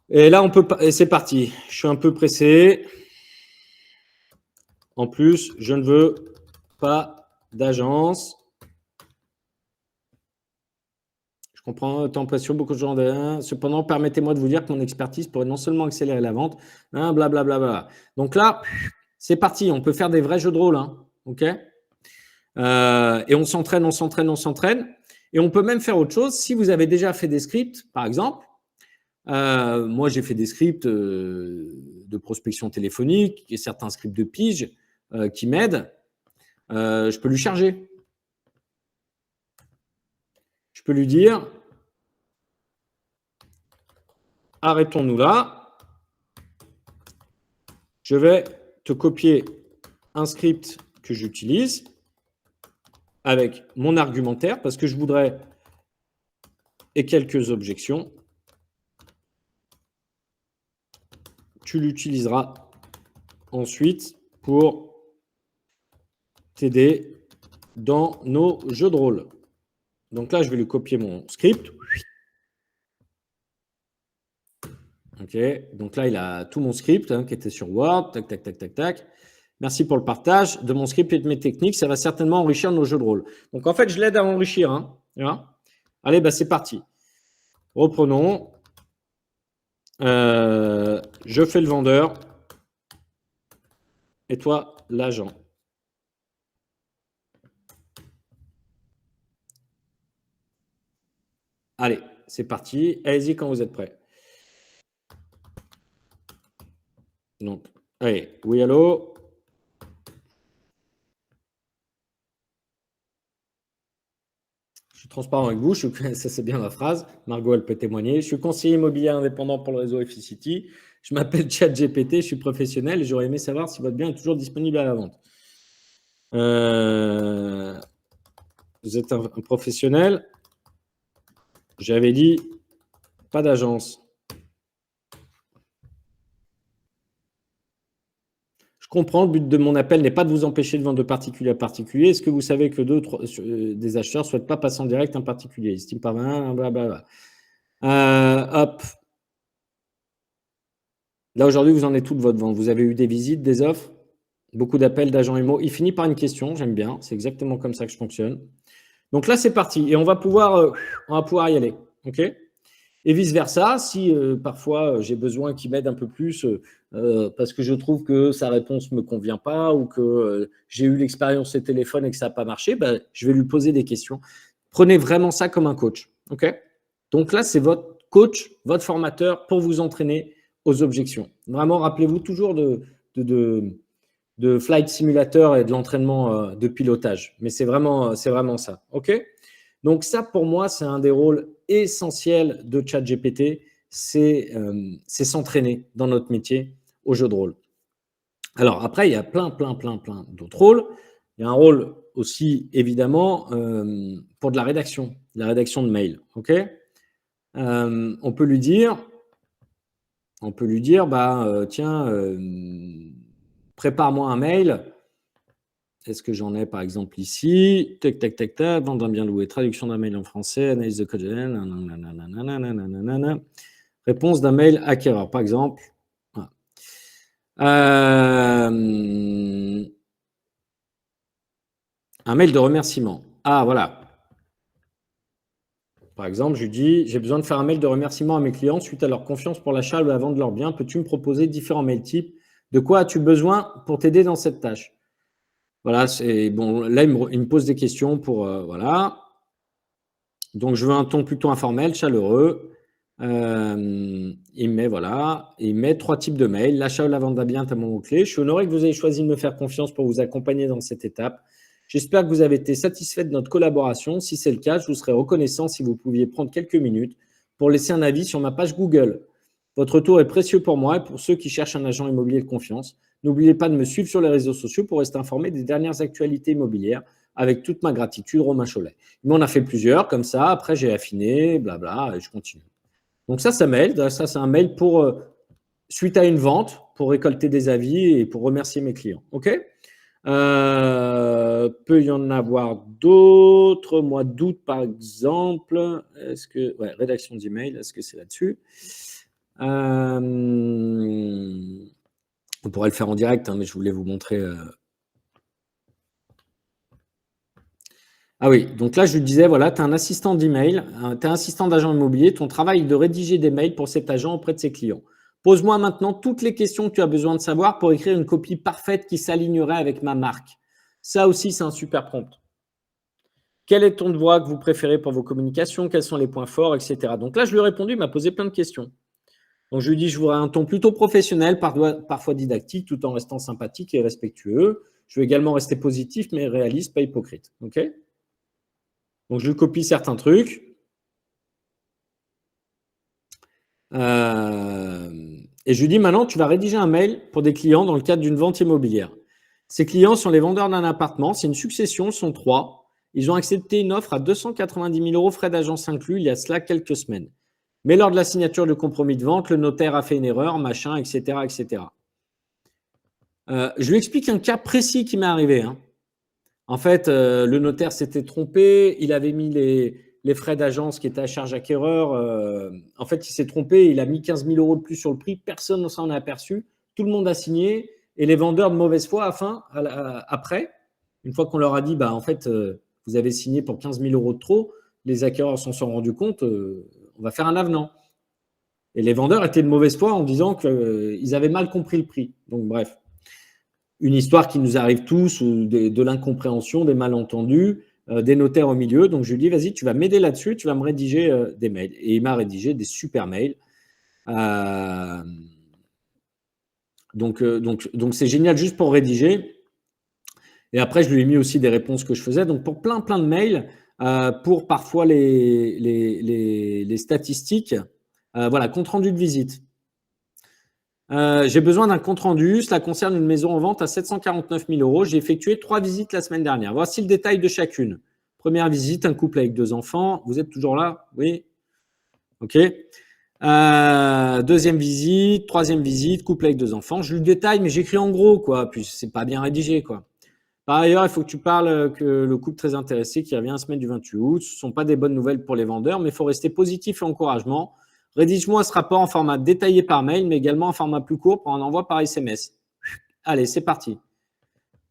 Et là, on peut pas. Et c'est parti. Je suis un peu pressé. En plus, je ne veux pas d'agence. Je comprends, temps précieux, beaucoup de gens. Cependant, permettez-moi de vous dire que mon expertise pourrait non seulement accélérer la vente, blablabla. Donc là, c'est parti. On peut faire des vrais jeux de rôle. OK ? Et on s'entraîne. Et on peut même faire autre chose. Si vous avez déjà fait des scripts, par exemple, moi, j'ai fait des scripts de prospection téléphonique et certains scripts de pige qui m'aident. Je peux lui charger. Je peux lui dire, arrêtons-nous là. Je vais te copier un script que j'utilise avec mon argumentaire parce que je voudrais et quelques objections. Tu l'utiliseras ensuite pour t'aider dans nos jeux de rôle. Donc là, je vais lui copier mon script. OK. Donc là, il a tout mon script qui était sur Word. Tac, tac, tac, tac, tac. Merci pour le partage de mon script et de mes techniques. Ça va certainement enrichir nos jeux de rôle. Donc en fait, je l'aide à enrichir. Allez, c'est parti. Reprenons. Je fais le vendeur. Et toi, l'agent. Allez, c'est parti. Allez-y quand vous êtes prêts. Donc, allez, oui, allô. Je suis transparent avec vous, ça c'est bien ma phrase. Margot, elle peut témoigner. Je suis conseiller immobilier indépendant pour le réseau Efficity. Je m'appelle ChatGPT, je suis professionnel et j'aurais aimé savoir si votre bien est toujours disponible à la vente. Vous êtes un professionnel. J'avais dit pas d'agence. Je comprends, le but de mon appel n'est pas de vous empêcher de vendre de particulier à particulier. Est-ce que vous savez que des acheteurs ne souhaitent pas passer en direct un particulier? Ils estiment pas blablabla. Hop. Là, aujourd'hui, vous en êtes tout de votre vente. Vous avez eu des visites, des offres, beaucoup d'appels d'agents IMO. Il finit par une question, j'aime bien. C'est exactement comme ça que je fonctionne. Donc là, c'est parti. Et on va pouvoir y aller. OK ? Et vice-versa, si parfois j'ai besoin qu'il m'aide un peu plus parce que je trouve que sa réponse ne me convient pas ou que j'ai eu l'expérience au téléphone et que ça n'a pas marché, je vais lui poser des questions. Prenez vraiment ça comme un coach. Okay ? Donc là, c'est votre coach, votre formateur pour vous entraîner aux objections. Vraiment, rappelez-vous toujours de flight simulator et de l'entraînement de pilotage. Mais c'est vraiment ça. OK ? Donc ça, pour moi, c'est un des rôles essentiels de ChatGPT, c'est s'entraîner dans notre métier au jeu de rôle. Alors après, il y a plein d'autres rôles. Il y a un rôle aussi, évidemment, pour de la rédaction de mails. OK ? On peut lui dire, tiens, prépare-moi un mail. Est-ce que j'en ai par exemple ici? Tac, tac, tac, tac, vente d'un bien loué, traduction d'un mail en français, analyse de code, réponse d'un mail acquéreur, par exemple. Voilà. Un mail de remerciement. Ah, voilà. Par exemple, je lui dis, j'ai besoin de faire un mail de remerciement à mes clients suite à leur confiance pour l'achat ou la vente de leurs biens. Peux-tu me proposer différents mails types? De quoi as-tu besoin pour t'aider dans cette tâche? Voilà, c'est bon. Là, il me pose des questions pour voilà. Donc, je veux un ton plutôt informel, chaleureux. Il met 3 types de mails. L'achat ou la vente d'un bien, t'as mon mot-clé. Je suis honoré que vous ayez choisi de me faire confiance pour vous accompagner dans cette étape. J'espère que vous avez été satisfait de notre collaboration. Si c'est le cas, je vous serais reconnaissant si vous pouviez prendre quelques minutes pour laisser un avis sur ma page Google. Votre retour est précieux pour moi et pour ceux qui cherchent un agent immobilier de confiance. N'oubliez pas de me suivre sur les réseaux sociaux pour rester informé des dernières actualités immobilières. Avec toute ma gratitude, Romain Cholet. Mais on a fait plusieurs comme ça. Après, j'ai affiné, blabla, et je continue. Donc ça c'est un mail pour suite à une vente, pour récolter des avis et pour remercier mes clients. OK ? Peut y en avoir d'autres. Mois d'août, par exemple. Est-ce que rédaction d'email, est-ce que c'est là-dessus? On pourrait le faire en direct, mais je voulais vous montrer. Ah oui, donc là, je lui disais, voilà, tu es un assistant d'email, tu es un assistant d'agent immobilier, ton travail est de rédiger des mails pour cet agent auprès de ses clients. Pose-moi maintenant toutes les questions que tu as besoin de savoir pour écrire une copie parfaite qui s'alignerait avec ma marque. Ça aussi, c'est un super prompt. Quel est le ton de voix que vous préférez pour vos communications? Quels sont les points forts, etc. Donc là, je lui ai répondu, il m'a posé plein de questions. Donc, je lui ai dit, je voudrais un ton plutôt professionnel, parfois didactique, tout en restant sympathique et respectueux. Je veux également rester positif, mais réaliste, pas hypocrite. OK ? Donc, je lui copie certains trucs. Et je lui dis, maintenant, tu vas rédiger un mail pour des clients dans le cadre d'une vente immobilière. Ces clients sont les vendeurs d'un appartement. C'est une succession, ils sont 3. Ils ont accepté une offre à 290 000 € frais d'agence inclus il y a cela quelques semaines. Mais lors de la signature du compromis de vente, le notaire a fait une erreur, machin, etc., etc. Je lui explique un cas précis qui m'est arrivé. En fait, le notaire s'était trompé. Il avait mis les frais d'agence qui étaient à charge acquéreur. En fait, il s'est trompé. Il a mis 15 000 € de plus sur le prix. Personne ne s'en est aperçu. Tout le monde a signé. Et les vendeurs de mauvaise foi, après, une fois qu'on leur a dit, en fait, vous avez signé pour 15 000 € de trop, les acquéreurs s'en sont rendus compte, on va faire un avenant. Et les vendeurs étaient de mauvaise foi en disant qu'ils avaient mal compris le prix. Donc, bref, une histoire qui nous arrive tous, de l'incompréhension, des malentendus, des notaires au milieu. Donc, je lui dis, vas-y, tu vas m'aider là-dessus, tu vas me rédiger des mails. Et il m'a rédigé des super mails. Donc, c'est génial juste pour rédiger. Et après, je lui ai mis aussi des réponses que je faisais. Donc, pour plein de mails, pour parfois les statistiques, voilà, compte rendu de visite. J'ai besoin d'un compte rendu. Cela concerne une maison en vente à 749 000 €. J'ai effectué 3 visites la semaine dernière. Voici le détail de chacune. Première visite, un couple avec 2 enfants. Vous êtes toujours là? Oui. OK. Deuxième visite, troisième visite, couple avec 2 enfants. Je lui détaille, mais j'écris en gros, quoi. Puis c'est pas bien rédigé, quoi. Par ailleurs, il faut que tu parles que le couple très intéressé qui revient la semaine du 28 août. Ce ne sont pas des bonnes nouvelles pour les vendeurs, mais il faut rester positif et encouragement. Rédige-moi ce rapport en format détaillé par mail, mais également en format plus court pour un envoi par SMS. Allez, c'est parti.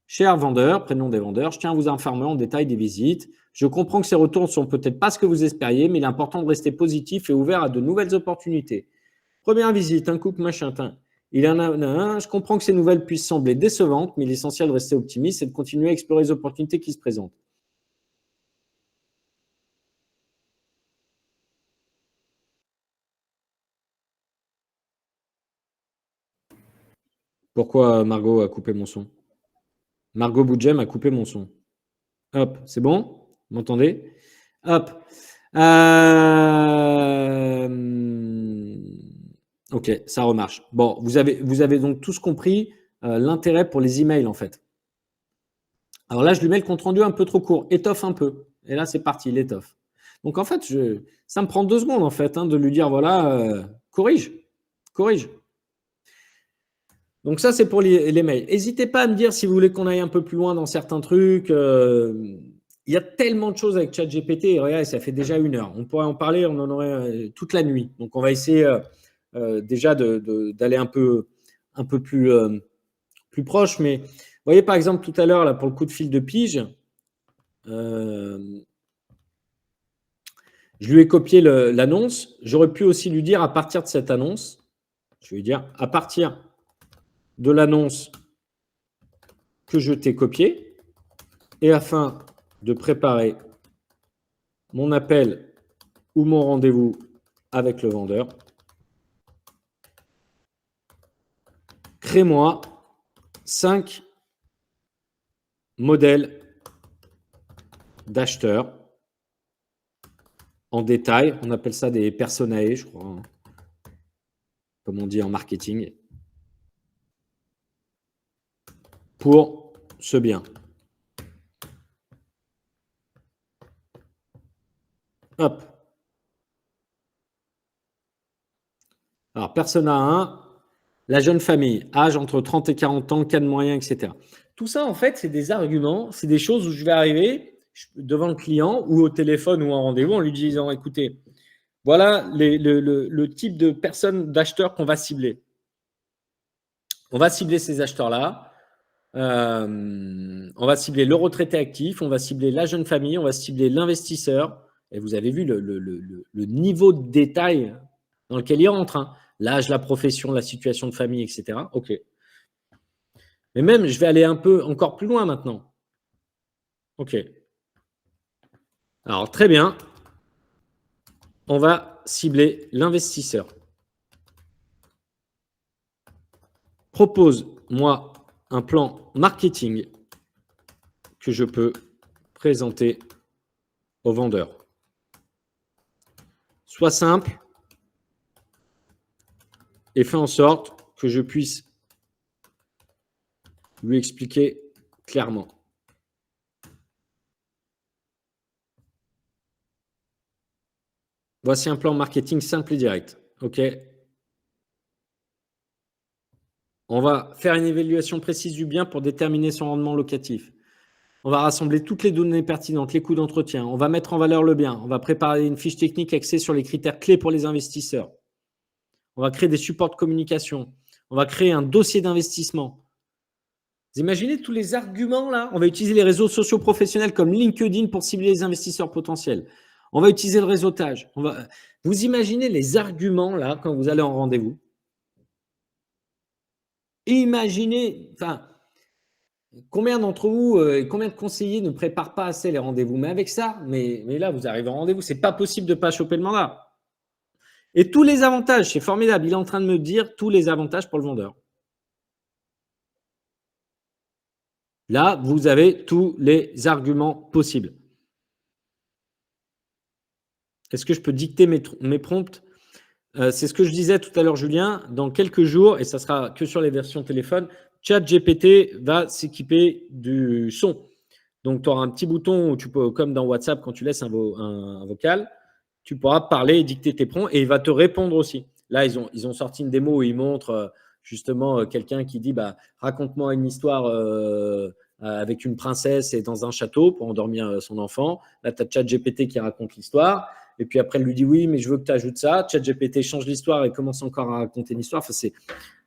Cher vendeur, prénom des vendeurs, je tiens à vous informer en détail des visites. Je comprends que ces retours ne sont peut-être pas ce que vous espériez, mais il est important de rester positif et ouvert à de nouvelles opportunités. Première visite, un couple machin. Il y en a un. Je comprends que ces nouvelles puissent sembler décevantes, mais l'essentiel de rester optimiste, c'est de continuer à explorer les opportunités qui se présentent. Pourquoi Margot a coupé mon son? Margot Boudjem a coupé mon son. Hop, c'est bon? Vous m'entendez? Hop. Ok, ça remarche. Bon, vous avez donc tous compris l'intérêt pour les emails, en fait. Alors là, je lui mets le compte rendu un peu trop court. Étoffe un peu. Et là, c'est parti, il étoffe. Donc, en fait, ça me prend 2 secondes, en fait, de lui dire, voilà, corrige. Donc, ça, c'est pour les mails. N'hésitez pas à me dire si vous voulez qu'on aille un peu plus loin dans certains trucs. Il y a tellement de choses avec ChatGPT. Et regarde, ça fait déjà 1 heure. On pourrait en parler, on en aurait toute la nuit. Donc, on va essayer déjà d'aller un peu plus proche. Mais vous voyez, par exemple, tout à l'heure, là, pour le coup de fil de pige, je lui ai copié l'annonce. J'aurais pu aussi lui dire à partir de cette annonce, je vais lui dire à partir de l'annonce que je t'ai copiée, et afin de préparer mon appel ou mon rendez-vous avec le vendeur, crée-moi 5 modèles d'acheteurs en détail. On appelle ça des personae, je crois, comme on dit en marketing, pour ce bien. Hop. Alors, persona 1, la jeune famille, âge entre 30 et 40 ans, cas de moyen, etc. Tout ça, en fait, c'est des arguments, c'est des choses où je vais arriver devant le client ou au téléphone ou en rendez-vous en lui disant, écoutez, voilà le type de personnes, d'acheteurs qu'on va cibler. On va cibler ces acheteurs-là. On va cibler le retraité actif, on va cibler la jeune famille, on va cibler l'investisseur. Et vous avez vu le niveau de détail dans lequel il rentre. L'âge, la profession, la situation de famille, etc. OK. Mais même, je vais aller un peu encore plus loin maintenant. OK. Alors, très bien. On va cibler l'investisseur. Propose-moi un plan marketing que je peux présenter au vendeur. Sois simple et fais en sorte que je puisse lui expliquer clairement. Voici un plan marketing simple et direct. OK. On va faire une évaluation précise du bien pour déterminer son rendement locatif. On va rassembler toutes les données pertinentes, les coûts d'entretien. On va mettre en valeur le bien. On va préparer une fiche technique axée sur les critères clés pour les investisseurs. On va créer des supports de communication. On va créer un dossier d'investissement. Vous imaginez tous les arguments là? On va utiliser les réseaux sociaux professionnels comme LinkedIn pour cibler les investisseurs potentiels. On va utiliser le réseautage. Vous imaginez les arguments là quand vous allez en rendez-vous? Imaginez, combien d'entre vous, combien de conseillers ne préparent pas assez les rendez-vous? Mais avec ça, mais là, vous arrivez en rendez-vous, c'est pas possible de ne pas choper le mandat. Et tous les avantages, c'est formidable. Il est en train de me dire tous les avantages pour le vendeur. Là, vous avez tous les arguments possibles. Est-ce que je peux dicter mes prompts? C'est ce que je disais tout à l'heure, Julien. Dans quelques jours, et ça sera que sur les versions téléphone, ChatGPT va s'équiper du son. Donc, tu auras un petit bouton où tu peux, comme dans WhatsApp, quand tu laisses un vocal, tu pourras parler et dicter tes prompts et il va te répondre aussi. Là, ils ont sorti une démo où ils montrent justement quelqu'un qui dit raconte-moi une histoire avec une princesse et dans un château pour endormir son enfant. Là, tu as ChatGPT qui raconte l'histoire. Et puis après, elle lui dit oui, mais je veux que tu ajoutes ça. ChatGPT change l'histoire et commence encore à raconter l'histoire.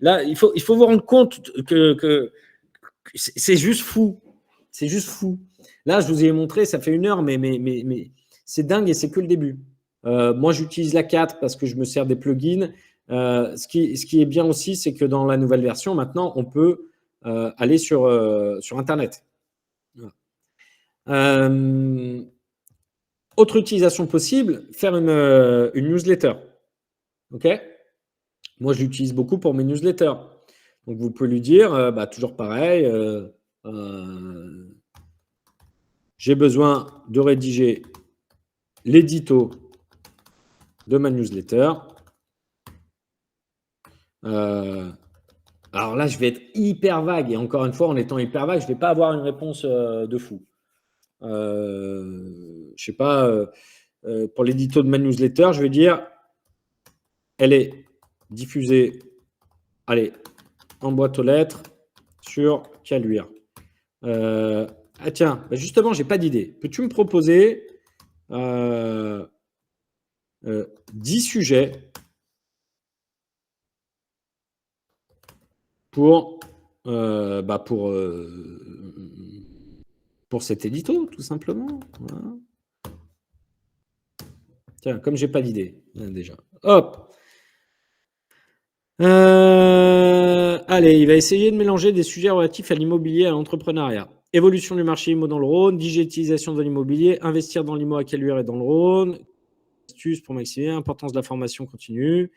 Là, il faut vous rendre compte que c'est juste fou. C'est juste fou. Là, je vous ai montré, ça fait 1 heure, mais c'est dingue et c'est que le début. Moi, j'utilise la 4 parce que je me sers des plugins. Ce qui est bien aussi, c'est que dans la nouvelle version, maintenant, on peut aller sur Internet. Autre utilisation possible, faire une newsletter. OK? Moi, je l'utilise beaucoup pour mes newsletters. Donc, vous pouvez lui dire, toujours pareil, j'ai besoin de rédiger l'édito de ma newsletter. Alors là, je vais être hyper vague. Et encore une fois, en étant hyper vague, je ne vais pas avoir une réponse de fou. Je ne sais pas, pour l'édito de ma newsletter, je vais dire, elle est diffusée, allez, en boîte aux lettres sur Caluire. Tiens, justement, je n'ai pas d'idée. Peux-tu me proposer 10 sujets pour cet édito, tout simplement. Voilà. Tiens, comme j'ai pas d'idée, déjà. Hop. Allez, il va essayer de mélanger des sujets relatifs à l'immobilier et à l'entrepreneuriat. Évolution du marché IMO dans le Rhône, digitalisation de l'immobilier, investir dans l'IMO à Caluire et dans le Rhône, astuces pour maximiser l'importance de la formation continue,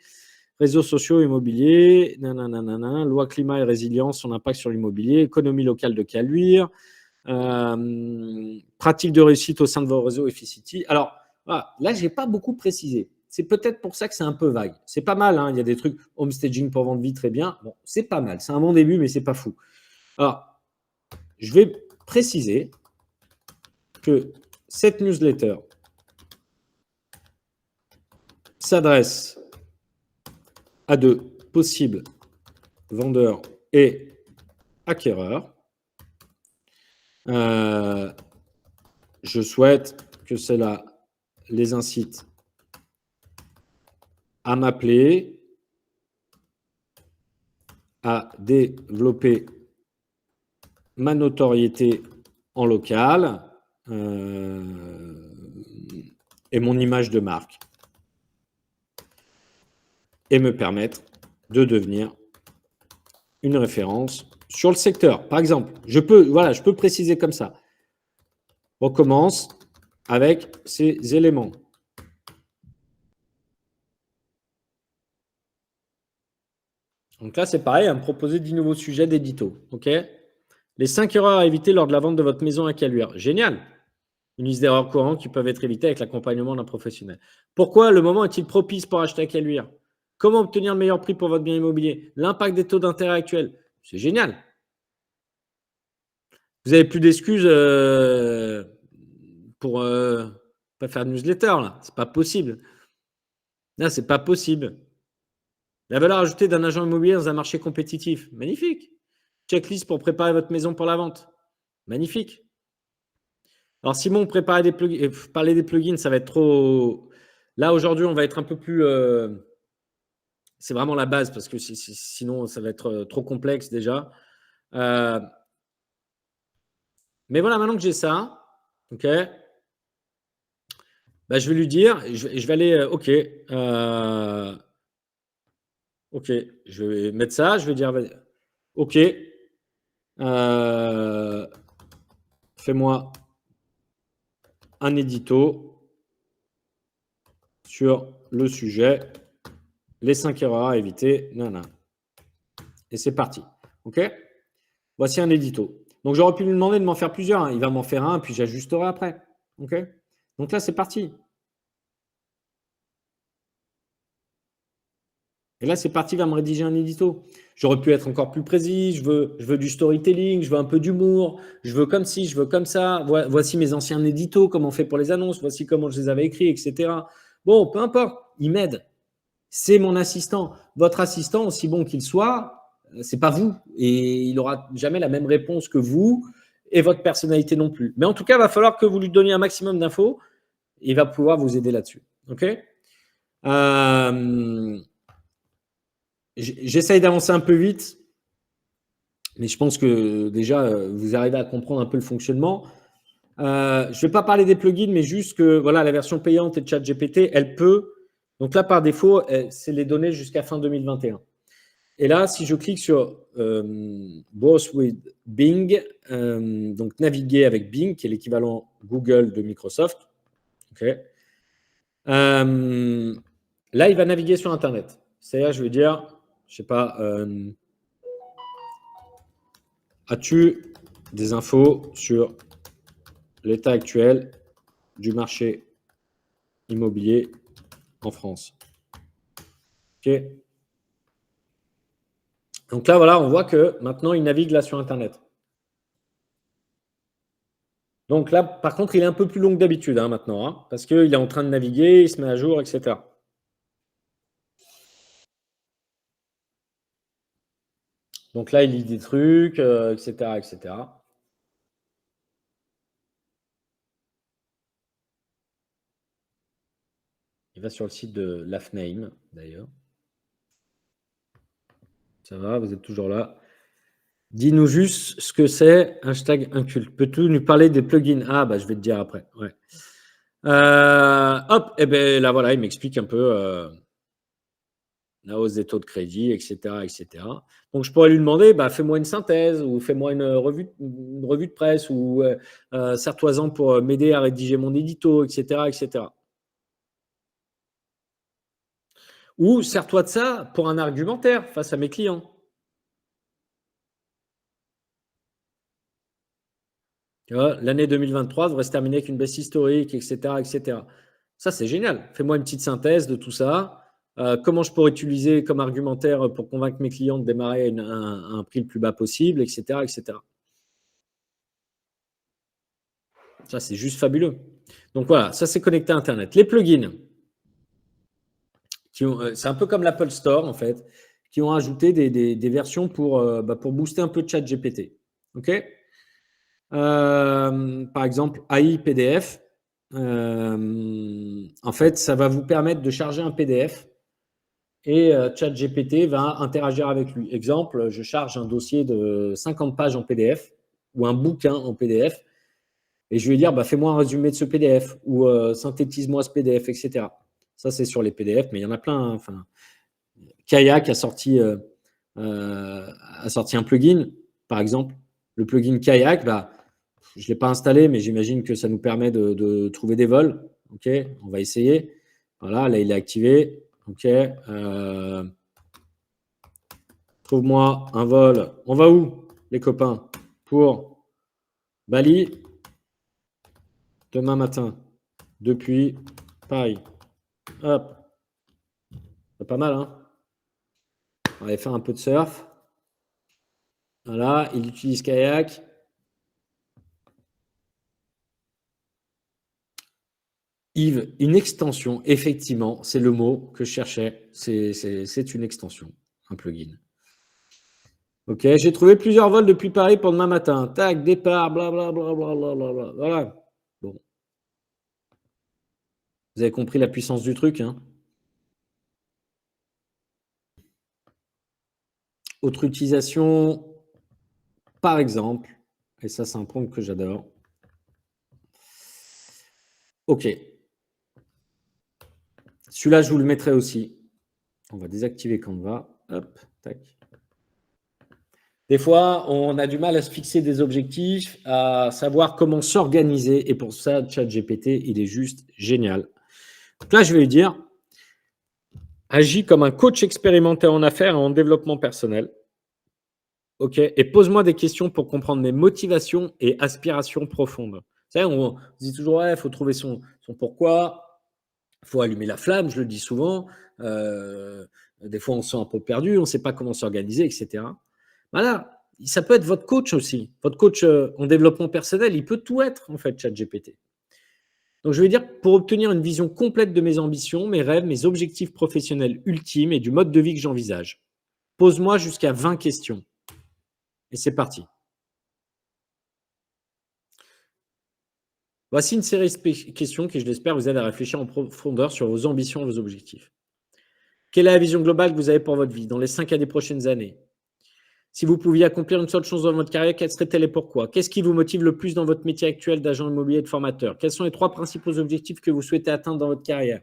réseaux sociaux immobiliers, loi climat et résilience, son impact sur l'immobilier, économie locale de Caluire, pratique de réussite au sein de vos réseaux Efficity. Alors, voilà, là, je n'ai pas beaucoup précisé. C'est peut-être pour ça que c'est un peu vague. C'est pas mal, hein, il y a des trucs, homestaging pour vendre vite, très bien. Bon, c'est pas mal, c'est un bon début, mais c'est pas fou. Alors, je vais préciser que cette newsletter s'adresse à de possibles vendeurs et acquéreurs. Je souhaite que cela les incite à m'appeler, à développer ma notoriété en local et mon image de marque et me permettre de devenir une référence sur le secteur. Par exemple, je peux préciser comme ça. On commence avec ces éléments. Donc là, c'est pareil, à me proposer 10 nouveaux sujets d'édito. OK ? Les 5 erreurs à éviter lors de la vente de votre maison à Caluire. Génial. Une liste d'erreurs courantes qui peuvent être évitées avec l'accompagnement d'un professionnel. Pourquoi le moment est-il propice pour acheter à Caluire? Comment obtenir le meilleur prix pour votre bien immobilier? L'impact des taux d'intérêt actuels. C'est génial. Vous n'avez plus d'excuses pour pas faire de newsletter, là. C'est pas possible. Là, c'est pas possible. La valeur ajoutée d'un agent immobilier dans un marché compétitif. Magnifique. Checklist pour préparer votre maison pour la vente. Magnifique. Alors, Simon, préparer des plugins, parler des plugins, ça va être trop. Là, aujourd'hui, on va être un peu plus. C'est vraiment la base parce que sinon, ça va être trop complexe déjà. Mais voilà, maintenant que j'ai ça, ok, bah, je vais lui dire, je vais aller, ok, ok, je vais mettre ça, je vais dire, ok, fais-moi un édito sur le sujet, les 5 erreurs à éviter, nanana. Et c'est parti, ok. Voici un édito. Donc, j'aurais pu lui demander de m'en faire plusieurs. Hein. Il va m'en faire un, puis j'ajusterai après. OK? Donc là, c'est parti. Et là, c'est parti, il va me rédiger un édito. J'aurais pu être encore plus précis. Je veux du storytelling, je veux un peu d'humour. Je veux comme ci, je veux comme ça. Voici mes anciens éditos, comment on fait pour les annonces. Voici comment je les avais écrits, etc. Bon, peu importe. Il m'aide. C'est mon assistant. Votre assistant, aussi bon qu'il soit, c'est pas vous. Et il n'aura jamais la même réponse que vous et votre personnalité non plus. Mais en tout cas, il va falloir que vous lui donniez un maximum d'infos. Il va pouvoir vous aider là-dessus. OK? J'essaye d'avancer un peu vite, mais je pense que déjà, vous arrivez à comprendre un peu le fonctionnement. Je ne vais pas parler des plugins, mais juste que voilà, la version payante et de ChatGPT, elle peut. Donc là, par défaut, c'est les données jusqu'à fin 2021. Et là, si je clique sur Browse with Bing, donc naviguer avec Bing, qui est l'équivalent Google de Microsoft. Okay. Là, il va naviguer sur Internet. C'est-à-dire, je vais dire, je sais pas, as-tu des infos sur l'état actuel du marché immobilier en France? Ok. Donc là, voilà, on voit que maintenant, il navigue là sur Internet. Donc là, par contre, il est un peu plus long que d'habitude maintenant, hein, parce qu'il est en train de naviguer, il se met à jour, etc. Donc là, il lit des trucs, etc., etc. Il va sur le site de l'AFNAIM, d'ailleurs. Ça va, vous êtes toujours là. Dis-nous juste ce que c'est, #inculte. Peux-tu nous parler des plugins? Ah, bah, je vais te dire après. Ouais. Hop, et bien là, voilà, il m'explique un peu la hausse des taux de crédit, etc., etc. Donc, je pourrais lui demander, bah, fais-moi une synthèse ou fais-moi une revue de presse ou sers-toi-en pour m'aider à rédiger mon édito, etc., etc. Ou sers-toi de ça pour un argumentaire face à mes clients. L'année 2023 devrait se terminer avec une baisse historique, etc., etc. Ça, c'est génial. Fais-moi une petite synthèse de tout ça. Comment je pourrais utiliser comme argumentaire pour convaincre mes clients de démarrer à un prix le plus bas possible, etc., etc. Ça, c'est juste fabuleux. Donc voilà, ça, c'est connecté à Internet. Les plugins, c'est un peu comme l'Apple Store, en fait, qui ont ajouté des versions pour booster un peu ChatGPT. OK? Par exemple, AI PDF. En fait, ça va vous permettre de charger un PDF et ChatGPT va interagir avec lui. Exemple, je charge un dossier de 50 pages en PDF ou un bouquin en PDF et je vais dire, fais-moi un résumé de ce PDF ou synthétise-moi ce PDF, etc. Ça, c'est sur les PDF, mais il y en a plein. Hein. Enfin, Kayak a sorti un plugin, par exemple. Le plugin Kayak, je ne l'ai pas installé, mais j'imagine que ça nous permet de trouver des vols. OK, on va essayer. Voilà, là, il est activé. OK. Trouve-moi un vol. On va où, les copains? Pour Bali, demain matin, depuis Paris. Hop. C'est pas mal, hein? On va aller faire un peu de surf. Voilà, il utilise Kayak. Yves, une extension, effectivement, c'est le mot que je cherchais. C'est une extension, un plugin. Ok, j'ai trouvé plusieurs vols depuis Paris pour demain matin. Tac, départ, blablabla. Voilà. Vous avez compris la puissance du truc, hein? Autre utilisation, par exemple, et ça c'est un point que j'adore. OK. Celui-là, je vous le mettrai aussi. On va désactiver Canva. Hop, tac. Des fois, on a du mal à se fixer des objectifs, à savoir comment s'organiser. Et pour ça, ChatGPT, il est juste génial. Donc là, je vais lui dire, agis comme un coach expérimenté en affaires et en développement personnel. OK. Et pose-moi des questions pour comprendre mes motivations et aspirations profondes. Vous savez, on dit toujours, ouais, il faut trouver son pourquoi. Il faut allumer la flamme, je le dis souvent. Des fois, on se sent un peu perdu, on ne sait pas comment s'organiser, etc. Voilà, ça peut être votre coach aussi. Votre coach en développement personnel, il peut tout être, en fait, ChatGPT. Donc, je vais dire, pour obtenir une vision complète de mes ambitions, mes rêves, mes objectifs professionnels ultimes et du mode de vie que j'envisage, pose-moi jusqu'à 20 questions. Et c'est parti. Voici une série de questions qui, je l'espère, vous aide à réfléchir en profondeur sur vos ambitions et vos objectifs. Quelle est la vision globale que vous avez pour votre vie dans les 5 à 10 prochaines années? Si vous pouviez accomplir une seule chose dans votre carrière, quelle serait-elle et pourquoi? Qu'est-ce qui vous motive le plus dans votre métier actuel d'agent immobilier et de formateur? Quels sont les 3 principaux objectifs que vous souhaitez atteindre dans votre carrière?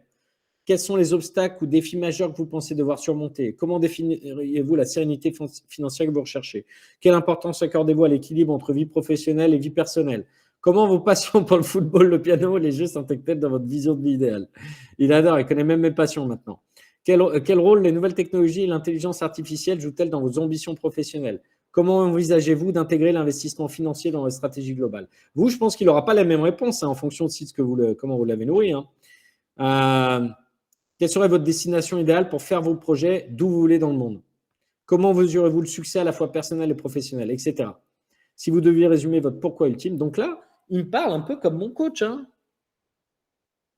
Quels sont les obstacles ou défis majeurs que vous pensez devoir surmonter? Comment définiriez-vous la sérénité financière que vous recherchez? Quelle importance accordez-vous à l'équilibre entre vie professionnelle et vie personnelle? Comment vos passions pour le football, le piano et les jeux s'intègrent-elles dans votre vision de vie idéale? Il adore, il connaît même mes passions maintenant. Quel rôle les nouvelles technologies et l'intelligence artificielle jouent-elles dans vos ambitions professionnelles? Comment envisagez-vous d'intégrer l'investissement financier dans votre stratégie globale? Vous, je pense qu'il n'aura pas la même réponse en fonction de comment vous l'avez nourri. Quelle serait votre destination idéale pour faire vos projets d'où vous voulez dans le monde? Comment mesurez-vous le succès à la fois personnel et professionnel, etc. Si vous deviez résumer votre pourquoi ultime, donc là, il me parle un peu comme mon coach.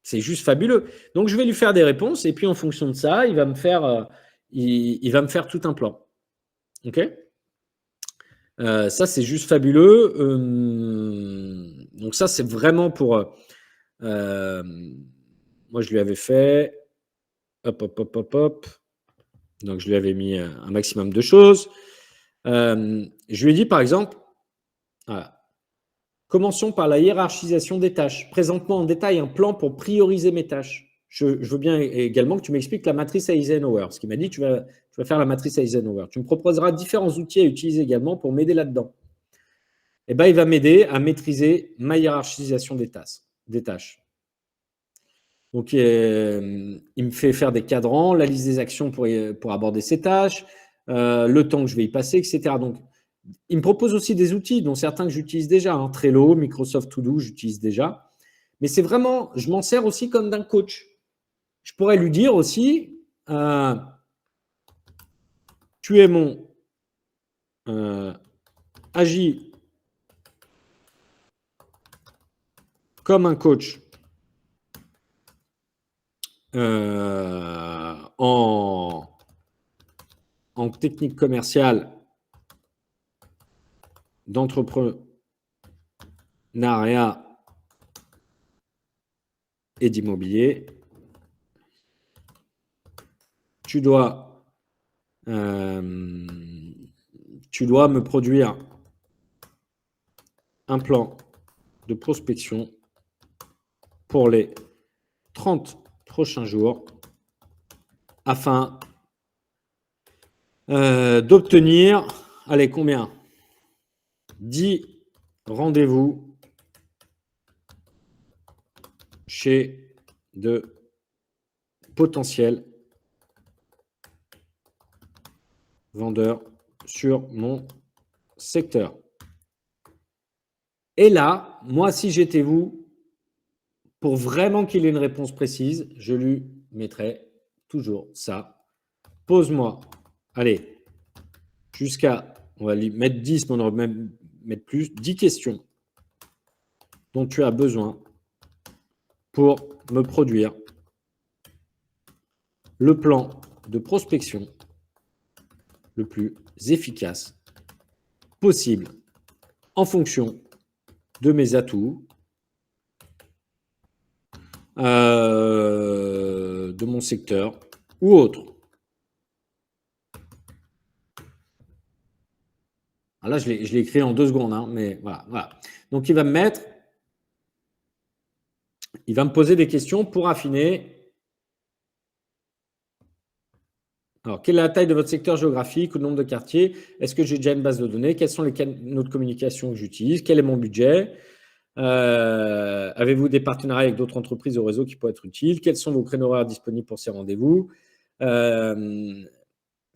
C'est juste fabuleux. Donc, je vais lui faire des réponses et puis en fonction de ça, il va me faire, il va me faire tout un plan. OK? Ça, c'est juste fabuleux. Donc, ça, c'est vraiment pour. Moi, je lui avais fait. Hop. Donc, je lui avais mis un maximum de choses. Je lui ai dit, par exemple, voilà. Commençons par la hiérarchisation des tâches. Présente-moi en détail un plan pour prioriser mes tâches. Je veux bien également que tu m'expliques la matrice Eisenhower. Ce qu'il m'a dit, tu vas faire la matrice Eisenhower. Tu me proposeras différents outils à utiliser également pour m'aider là-dedans. Eh ben, il va m'aider à maîtriser ma hiérarchisation des tâches. Donc, il me fait faire des cadrans, la liste des actions pour aborder ces tâches, le temps que je vais y passer, etc. Donc, il me propose aussi des outils, dont certains que j'utilise déjà. Trello, Microsoft To Do, j'utilise déjà. Mais c'est vraiment, je m'en sers aussi comme d'un coach. Je pourrais lui dire aussi, tu es mon agis comme un coach en technique commerciale d'entrepreneuriat et d'immobilier. Tu dois me produire un plan de prospection pour les 30 prochains jours afin d'obtenir, allez, combien? 10 rendez-vous chez de potentiels vendeurs sur mon secteur. Et là, moi, si j'étais vous, pour vraiment qu'il ait une réponse précise, je lui mettrais toujours ça. Pose-moi, allez, jusqu'à, on va lui mettre 10, mais on aurait même mettre plus, 10 questions dont tu as besoin pour me produire le plan de prospection le plus efficace possible en fonction de mes atouts. de mon secteur ou autre. Alors là, je l'ai écrit en 2 secondes, hein, mais voilà. Donc, il va me poser des questions pour affiner. Alors, quelle est la taille de votre secteur géographique ou le nombre de quartiers? Est-ce que j'ai déjà une base de données? Quels sont les canaux de communication que j'utilise? Quel est mon budget? Avez-vous des partenariats avec d'autres entreprises au réseau qui pourraient être utiles? Quels sont vos créneaux horaires disponibles pour ces rendez-vous?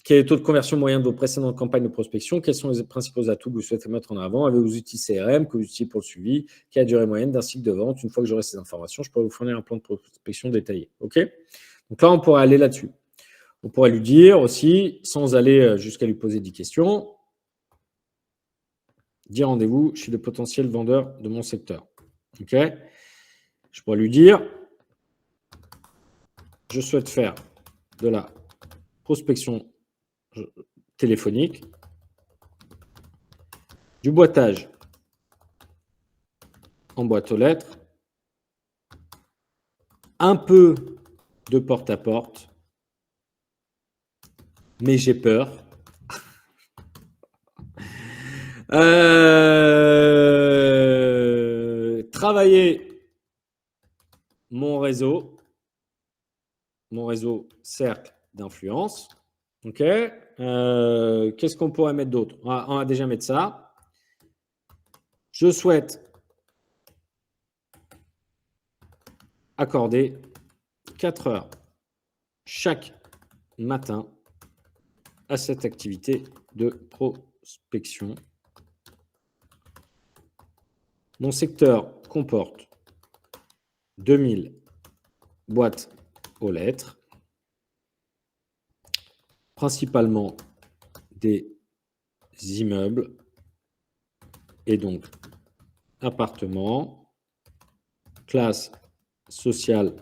Quel est le taux de conversion moyen de vos précédentes campagnes de prospection? Quels sont les principaux atouts que vous souhaitez mettre en avant? Avez-vous des outils CRM que vous utilisez pour le suivi? Quelle est la durée moyenne d'un cycle de vente? Une fois que j'aurai ces informations, je pourrai vous fournir un plan de prospection détaillé. OK? Donc là, on pourrait aller là-dessus. On pourrait lui dire aussi, sans aller jusqu'à lui poser 10 questions, 10 rendez-vous chez de potentiels vendeurs de mon secteur. OK? Je pourrais lui dire, je souhaite faire de la prospection téléphonique, du boitage en boîte aux lettres, un peu de porte-à-porte, mais j'ai peur. Travailler mon réseau cercle d'influence. OK. Qu'est-ce qu'on pourrait mettre d'autre? On va déjà mettre ça. Je souhaite accorder 4 heures chaque matin à cette activité de prospection. Mon secteur comporte 2000 boîtes aux lettres, principalement des immeubles et donc appartements, classe sociale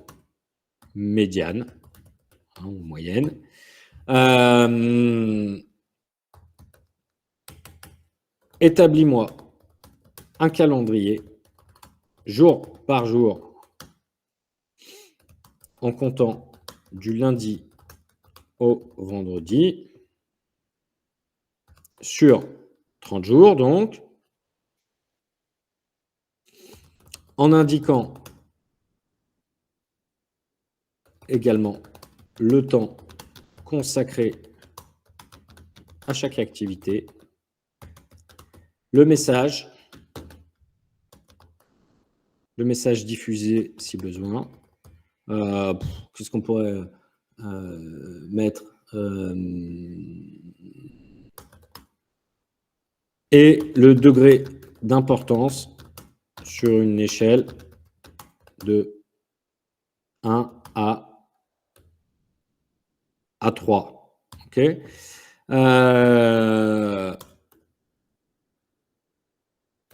médiane ou moyenne. Établis-moi un calendrier jour par jour en comptant du lundi au vendredi sur 30 jours donc, en indiquant également le temps consacré à chaque activité, le message diffusé si besoin. Qu'est-ce qu'on pourrait mettre et le degré d'importance sur une échelle de 1 à 3. OK.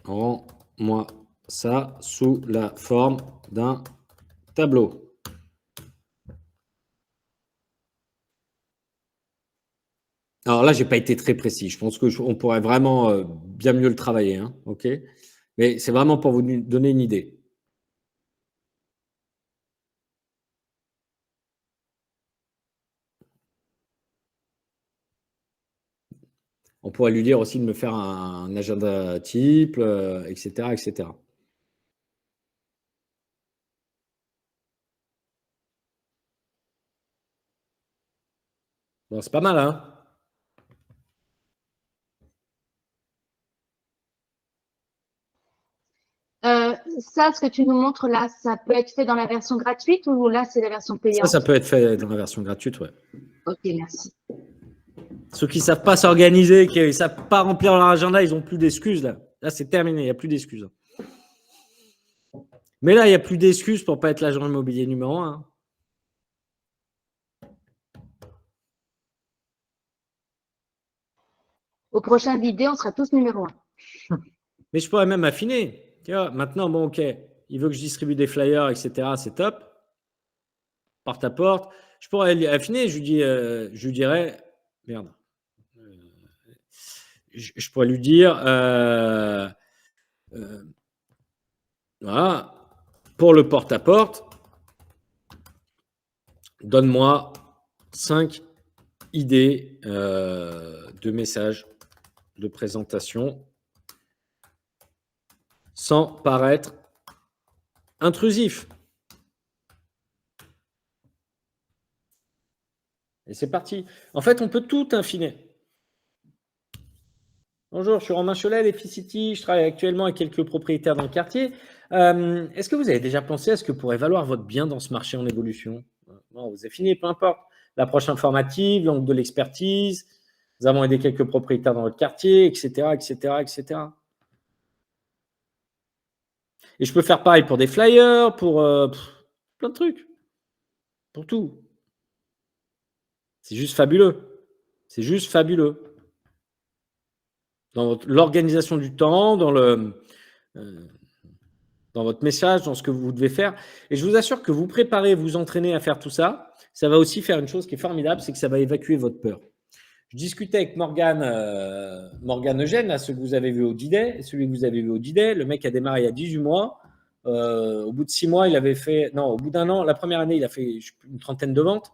Rends-moi ça sous la forme d'un tableau. Alors là, je n'ai pas été très précis. Je pense qu'on pourrait vraiment bien mieux le travailler. Hein, OK. Mais c'est vraiment pour vous donner une idée. On pourrait lui dire aussi de me faire un agenda type, etc., etc. Bon, c'est pas mal, hein? Ça, ce que tu nous montres là, ça peut être fait dans la version gratuite ou là, c'est la version payante? Ça peut être fait dans la version gratuite, ouais. Ok, merci. Ceux qui ne savent pas s'organiser, qui ne savent pas remplir leur agenda, ils n'ont plus d'excuses, là. Là, c'est terminé, il n'y a plus d'excuses. Mais là, il n'y a plus d'excuses pour ne pas être l'agent immobilier numéro 1. Aux prochaines vidéos, on sera tous numéro 1. Mais je pourrais même affiner. Tu vois, maintenant, bon, ok, il veut que je distribue des flyers, etc. C'est top. Porte à porte. Je pourrais affiner. Je lui dirais, merde. Je pourrais lui dire, voilà, pour le porte à porte, donne-moi 5 idées de messages de présentation sans paraître intrusif. Et c'est parti. En fait, on peut tout infiner. Bonjour, je suis Romain Cholet, Lefi City. Je travaille actuellement avec quelques propriétaires dans le quartier. Est-ce que vous avez déjà pensé à ce que pourrait valoir votre bien dans ce marché en évolution? Non, vous avez fini, peu importe. L'approche informative, l'angle de l'expertise. Nous avons aidé quelques propriétaires dans votre quartier, etc., etc., etc. Et je peux faire pareil pour des flyers, pour plein de trucs. Pour tout. C'est juste fabuleux. C'est juste fabuleux. Dans l'organisation du temps, dans votre message, dans ce que vous devez faire. Et je vous assure que vous préparez, vous entraînez à faire tout ça, ça va aussi faire une chose qui est formidable, c'est que ça va évacuer votre peur. Je discutais avec Morgane Eugène, là, celui que vous avez vu au D-Day, celui que vous avez vu au D-Day. Le mec a démarré il y a 18 mois. Au bout de 6 mois, il avait fait, non, au bout d'un an, la première année, il a fait une trentaine de ventes,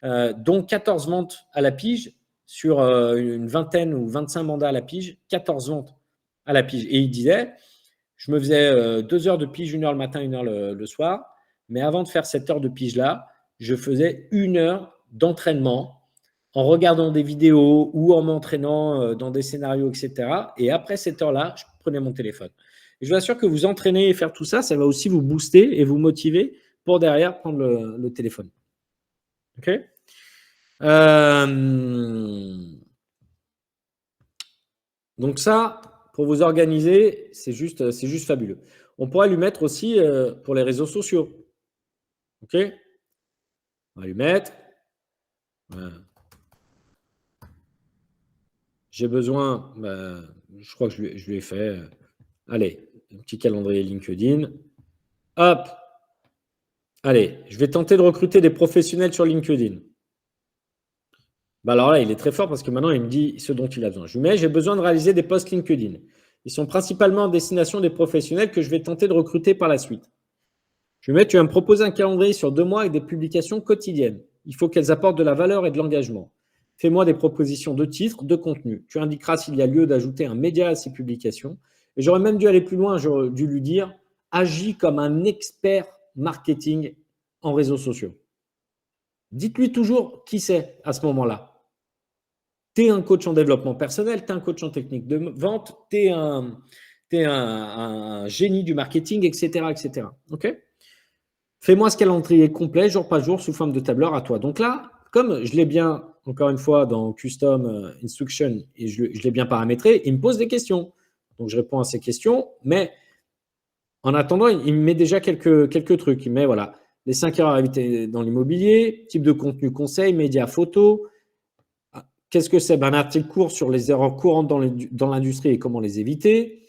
dont 14 ventes à la pige sur une vingtaine ou 25 mandats à la pige, 14 ventes à la pige. Et il disait, je me faisais 2 heures de pige, 1 heure le matin, 1 heure le soir. Mais avant de faire cette heure de pige-là, je faisais 1 heure d'entraînement en regardant des vidéos ou en m'entraînant dans des scénarios, etc. Et après cette heure-là, je prenais mon téléphone. Et je vous assure que vous entraîner et faire tout ça, ça va aussi vous booster et vous motiver pour derrière prendre le téléphone. OK ? Donc ça, pour vous organiser, c'est juste fabuleux. On pourrait lui mettre aussi pour les réseaux sociaux. OK ? On va lui mettre. J'ai besoin, je crois que je lui ai fait. Allez, un petit calendrier LinkedIn. Hop. Allez, je vais tenter de recruter des professionnels sur LinkedIn. Alors là, il est très fort parce que maintenant, il me dit ce dont il a besoin. Je lui mets, j'ai besoin de réaliser des posts LinkedIn. Ils sont principalement en destination des professionnels que je vais tenter de recruter par la suite. Je lui mets, tu vas me proposer un calendrier sur 2 mois avec des publications quotidiennes. Il faut qu'elles apportent de la valeur et de l'engagement. Fais-moi des propositions de titres, de contenu. Tu indiqueras s'il y a lieu d'ajouter un média à ces publications. Et j'aurais même dû aller plus loin, j'aurais dû lui dire, agis comme un expert marketing en réseaux sociaux. Dites-lui toujours qui c'est à ce moment-là. Tu es un coach en développement personnel, tu es un coach en technique de vente, tu es un génie du marketing, etc. etc. OK ? Fais-moi ce calendrier complet, jour par jour, sous forme de tableur à toi. Donc là, comme je l'ai bien, encore une fois, dans Custom Instruction, et je l'ai bien paramétré, il me pose des questions. Donc, je réponds à ces questions, mais en attendant, il me met déjà quelques trucs. Il me met, voilà, les 5 erreurs à éviter dans l'immobilier, type de contenu conseil, médias, photos. Qu'est-ce que c'est ? Un article court sur les erreurs courantes dans l'industrie et comment les éviter.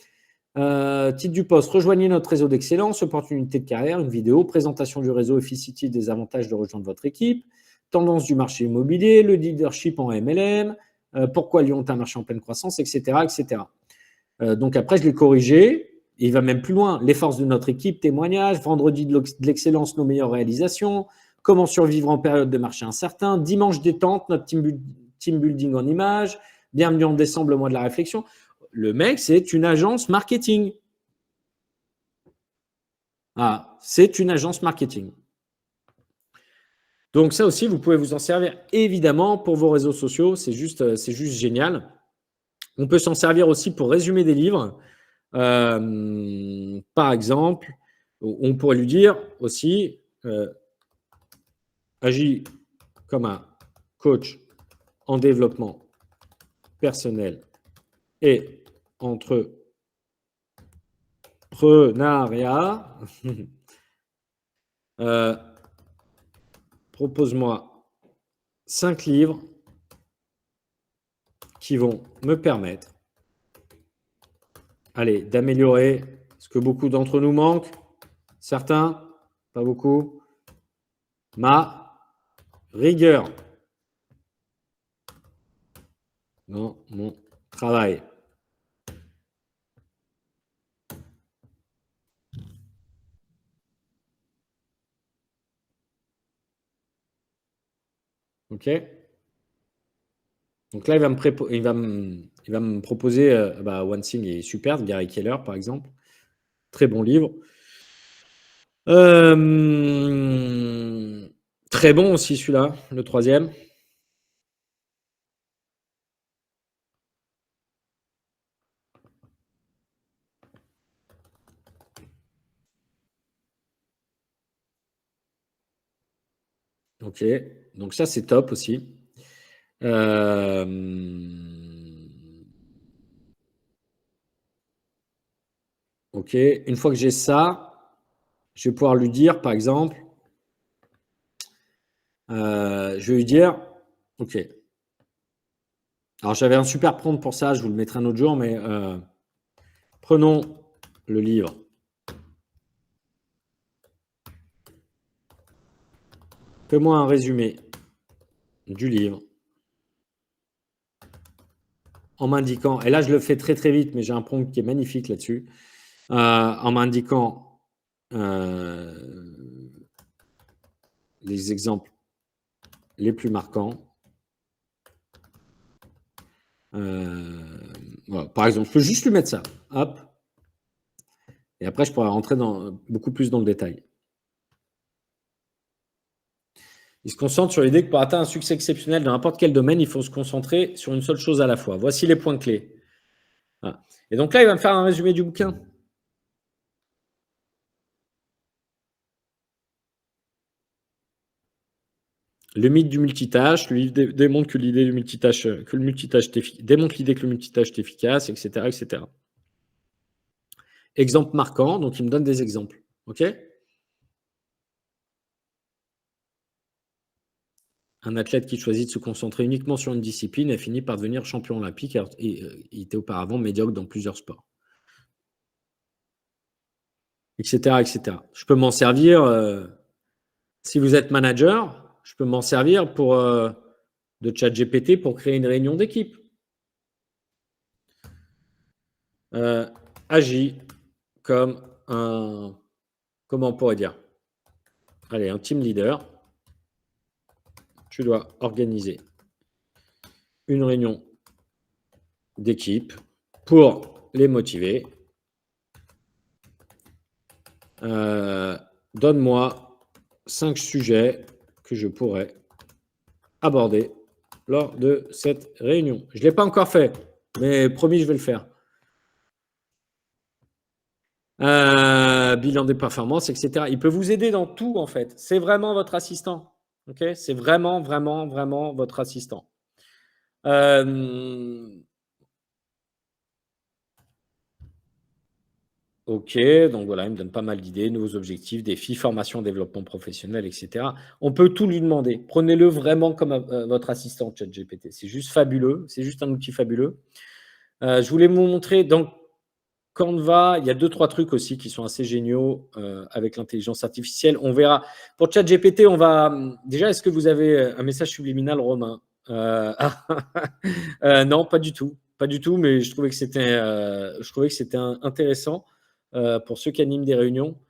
Titre du poste, rejoignez notre réseau d'excellence, opportunité de carrière, une vidéo, présentation du réseau Efficity, des avantages de rejoindre votre équipe, tendance du marché immobilier, le leadership en MLM, pourquoi Lyon est un marché en pleine croissance, etc. etc. Donc après, je l'ai corrigé. Et il va même plus loin. Les forces de notre équipe, témoignages, vendredi de l'excellence, nos meilleures réalisations, comment survivre en période de marché incertain, dimanche détente, notre team building en images, bienvenue en décembre, le mois de la réflexion. Le mec, c'est une agence marketing. Ah, c'est une agence marketing. Donc ça aussi, vous pouvez vous en servir évidemment pour vos réseaux sociaux. C'est juste génial. On peut s'en servir aussi pour résumer des livres. Par exemple, on pourrait lui dire aussi, agis comme un coach en développement personnel et entrepreneuriat. Propose-moi 5 livres qui vont me permettre d'améliorer ce que beaucoup d'entre nous manquent. Certains, pas beaucoup. Ma rigueur dans mon travail. OK. Donc là, il va me proposer One Thing est super, de Gary Keller, par exemple. Très bon livre. Très bon aussi celui-là, le troisième. Ok, donc ça c'est top aussi. Ok, une fois que j'ai ça, je vais pouvoir lui dire, par exemple, je vais lui dire, ok. Alors j'avais un super prompt pour ça, je vous le mettrai un autre jour, mais prenons le livre. Fais-moi un résumé du livre en m'indiquant, et là je le fais très très vite, mais j'ai un prompt qui est magnifique là-dessus, en m'indiquant les exemples les plus marquants. Voilà. Par exemple, je peux juste lui mettre ça. Hop. Et après, je pourrais rentrer beaucoup plus dans le détail. Il se concentre sur l'idée que pour atteindre un succès exceptionnel dans n'importe quel domaine, il faut se concentrer sur une seule chose à la fois. Voici les points clés. Voilà. Et donc là, il va me faire un résumé du bouquin. Le mythe du multitâche, le livre démontre que l'idée du multitâche, démontre l'idée que le multitâche est efficace, etc., etc. Exemple marquant, donc il me donne des exemples. OK ? Un athlète qui choisit de se concentrer uniquement sur une discipline a fini par devenir champion olympique. Il était auparavant médiocre dans plusieurs sports. Etc., etc. Je peux m'en servir, si vous êtes manager, je peux m'en servir de ChatGPT pour créer une réunion d'équipe. Agis comme un, comment on pourrait dire, allez, un team leader. Tu dois organiser une réunion d'équipe pour les motiver. Donne-moi 5 sujets que je pourrais aborder lors de cette réunion. Je ne l'ai pas encore fait, mais promis, je vais le faire. Bilan des performances, etc. Il peut vous aider dans tout, en fait. C'est vraiment votre assistant. Okay, c'est vraiment, vraiment, vraiment votre assistant. Ok, donc voilà, il me donne pas mal d'idées, nouveaux objectifs, défis, formation, développement professionnel, etc. On peut tout lui demander. Prenez-le vraiment comme votre assistant ChatGPT. C'est juste fabuleux, c'est juste un outil fabuleux. Je voulais vous montrer dans Canva, il y a 2-3 trucs aussi qui sont assez géniaux avec l'intelligence artificielle. On verra. Pour ChatGPT, on va. Déjà, est-ce que vous avez un message subliminal, Romain non, pas du tout. Pas du tout, mais je trouvais que c'était intéressant pour ceux qui animent des réunions.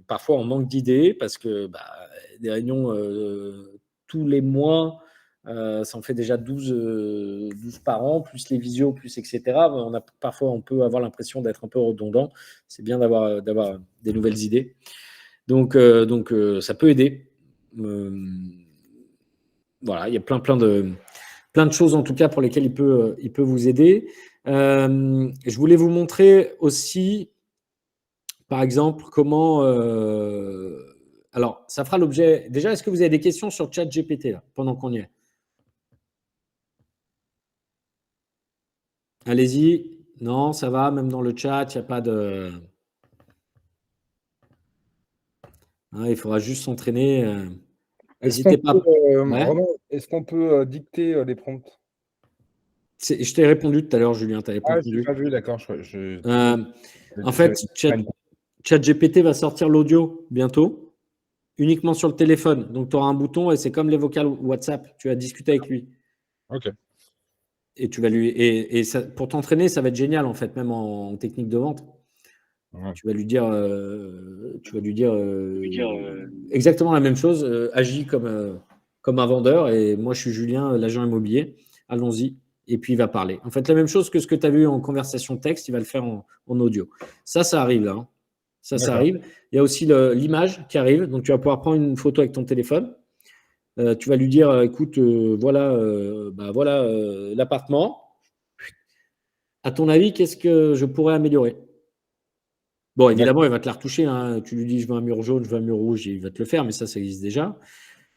Parfois, on manque d'idées parce que des réunions tous les mois, ça en fait déjà 12 par an, plus les visios, plus etc. Parfois, on peut avoir l'impression d'être un peu redondant. C'est bien d'avoir des nouvelles idées. Donc, ça peut aider. Voilà, il y a plein de choses en tout cas pour lesquelles il peut vous aider. Je voulais vous montrer aussi, par exemple, comment. Alors, ça fera l'objet. Déjà, est-ce que vous avez des questions sur ChatGPT là, pendant qu'on y est? Allez-y. Non, ça va, même dans le chat, il n'y a pas de. Il faudra juste s'entraîner. N'hésitez pas. Ouais. Romain, est-ce qu'on peut dicter les prompts? Je t'ai répondu tout à l'heure, Julien. Tu n'avais pas je n'ai pas vu, d'accord. En fait, ChatGPT va sortir l'audio bientôt, uniquement sur le téléphone. Donc, tu auras un bouton et c'est comme les vocales WhatsApp. Tu vas discuter avec lui. Ok. Et tu vas lui. Et ça, pour t'entraîner, ça va être génial, en fait, même en technique de vente. Ouais. Tu vas lui dire, exactement la même chose. Agis comme comme un vendeur et moi, je suis Julien, l'agent immobilier. Allons-y. Et puis, il va parler. En fait, la même chose que ce que tu as vu en conversation texte, il va le faire en audio. Ça arrive là. Hein. Ça D'accord. arrive. Il y a aussi l'image qui arrive. Donc, tu vas pouvoir prendre une photo avec ton téléphone. Tu vas lui dire, écoute, voilà l'appartement. À ton avis, qu'est-ce que je pourrais améliorer? Bon, évidemment, il va te la retoucher. Hein. Tu lui dis, je veux un mur jaune, je veux un mur rouge, il va te le faire, mais ça existe déjà.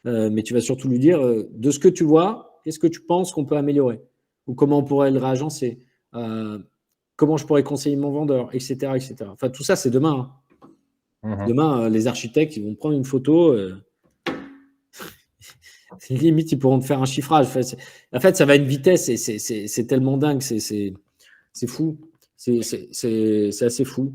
Mais tu vas surtout lui dire, de ce que tu vois, qu'est-ce que tu penses qu'on peut améliorer? Ou comment on pourrait le réagencer? Comment je pourrais conseiller mon vendeur, etc., etc. Enfin, tout ça, c'est demain. Hein. Demain, les architectes, ils vont prendre une photo. Limite, ils pourront te faire un chiffrage. En fait, ça va à une vitesse et c'est tellement dingue. C'est fou. C'est assez fou.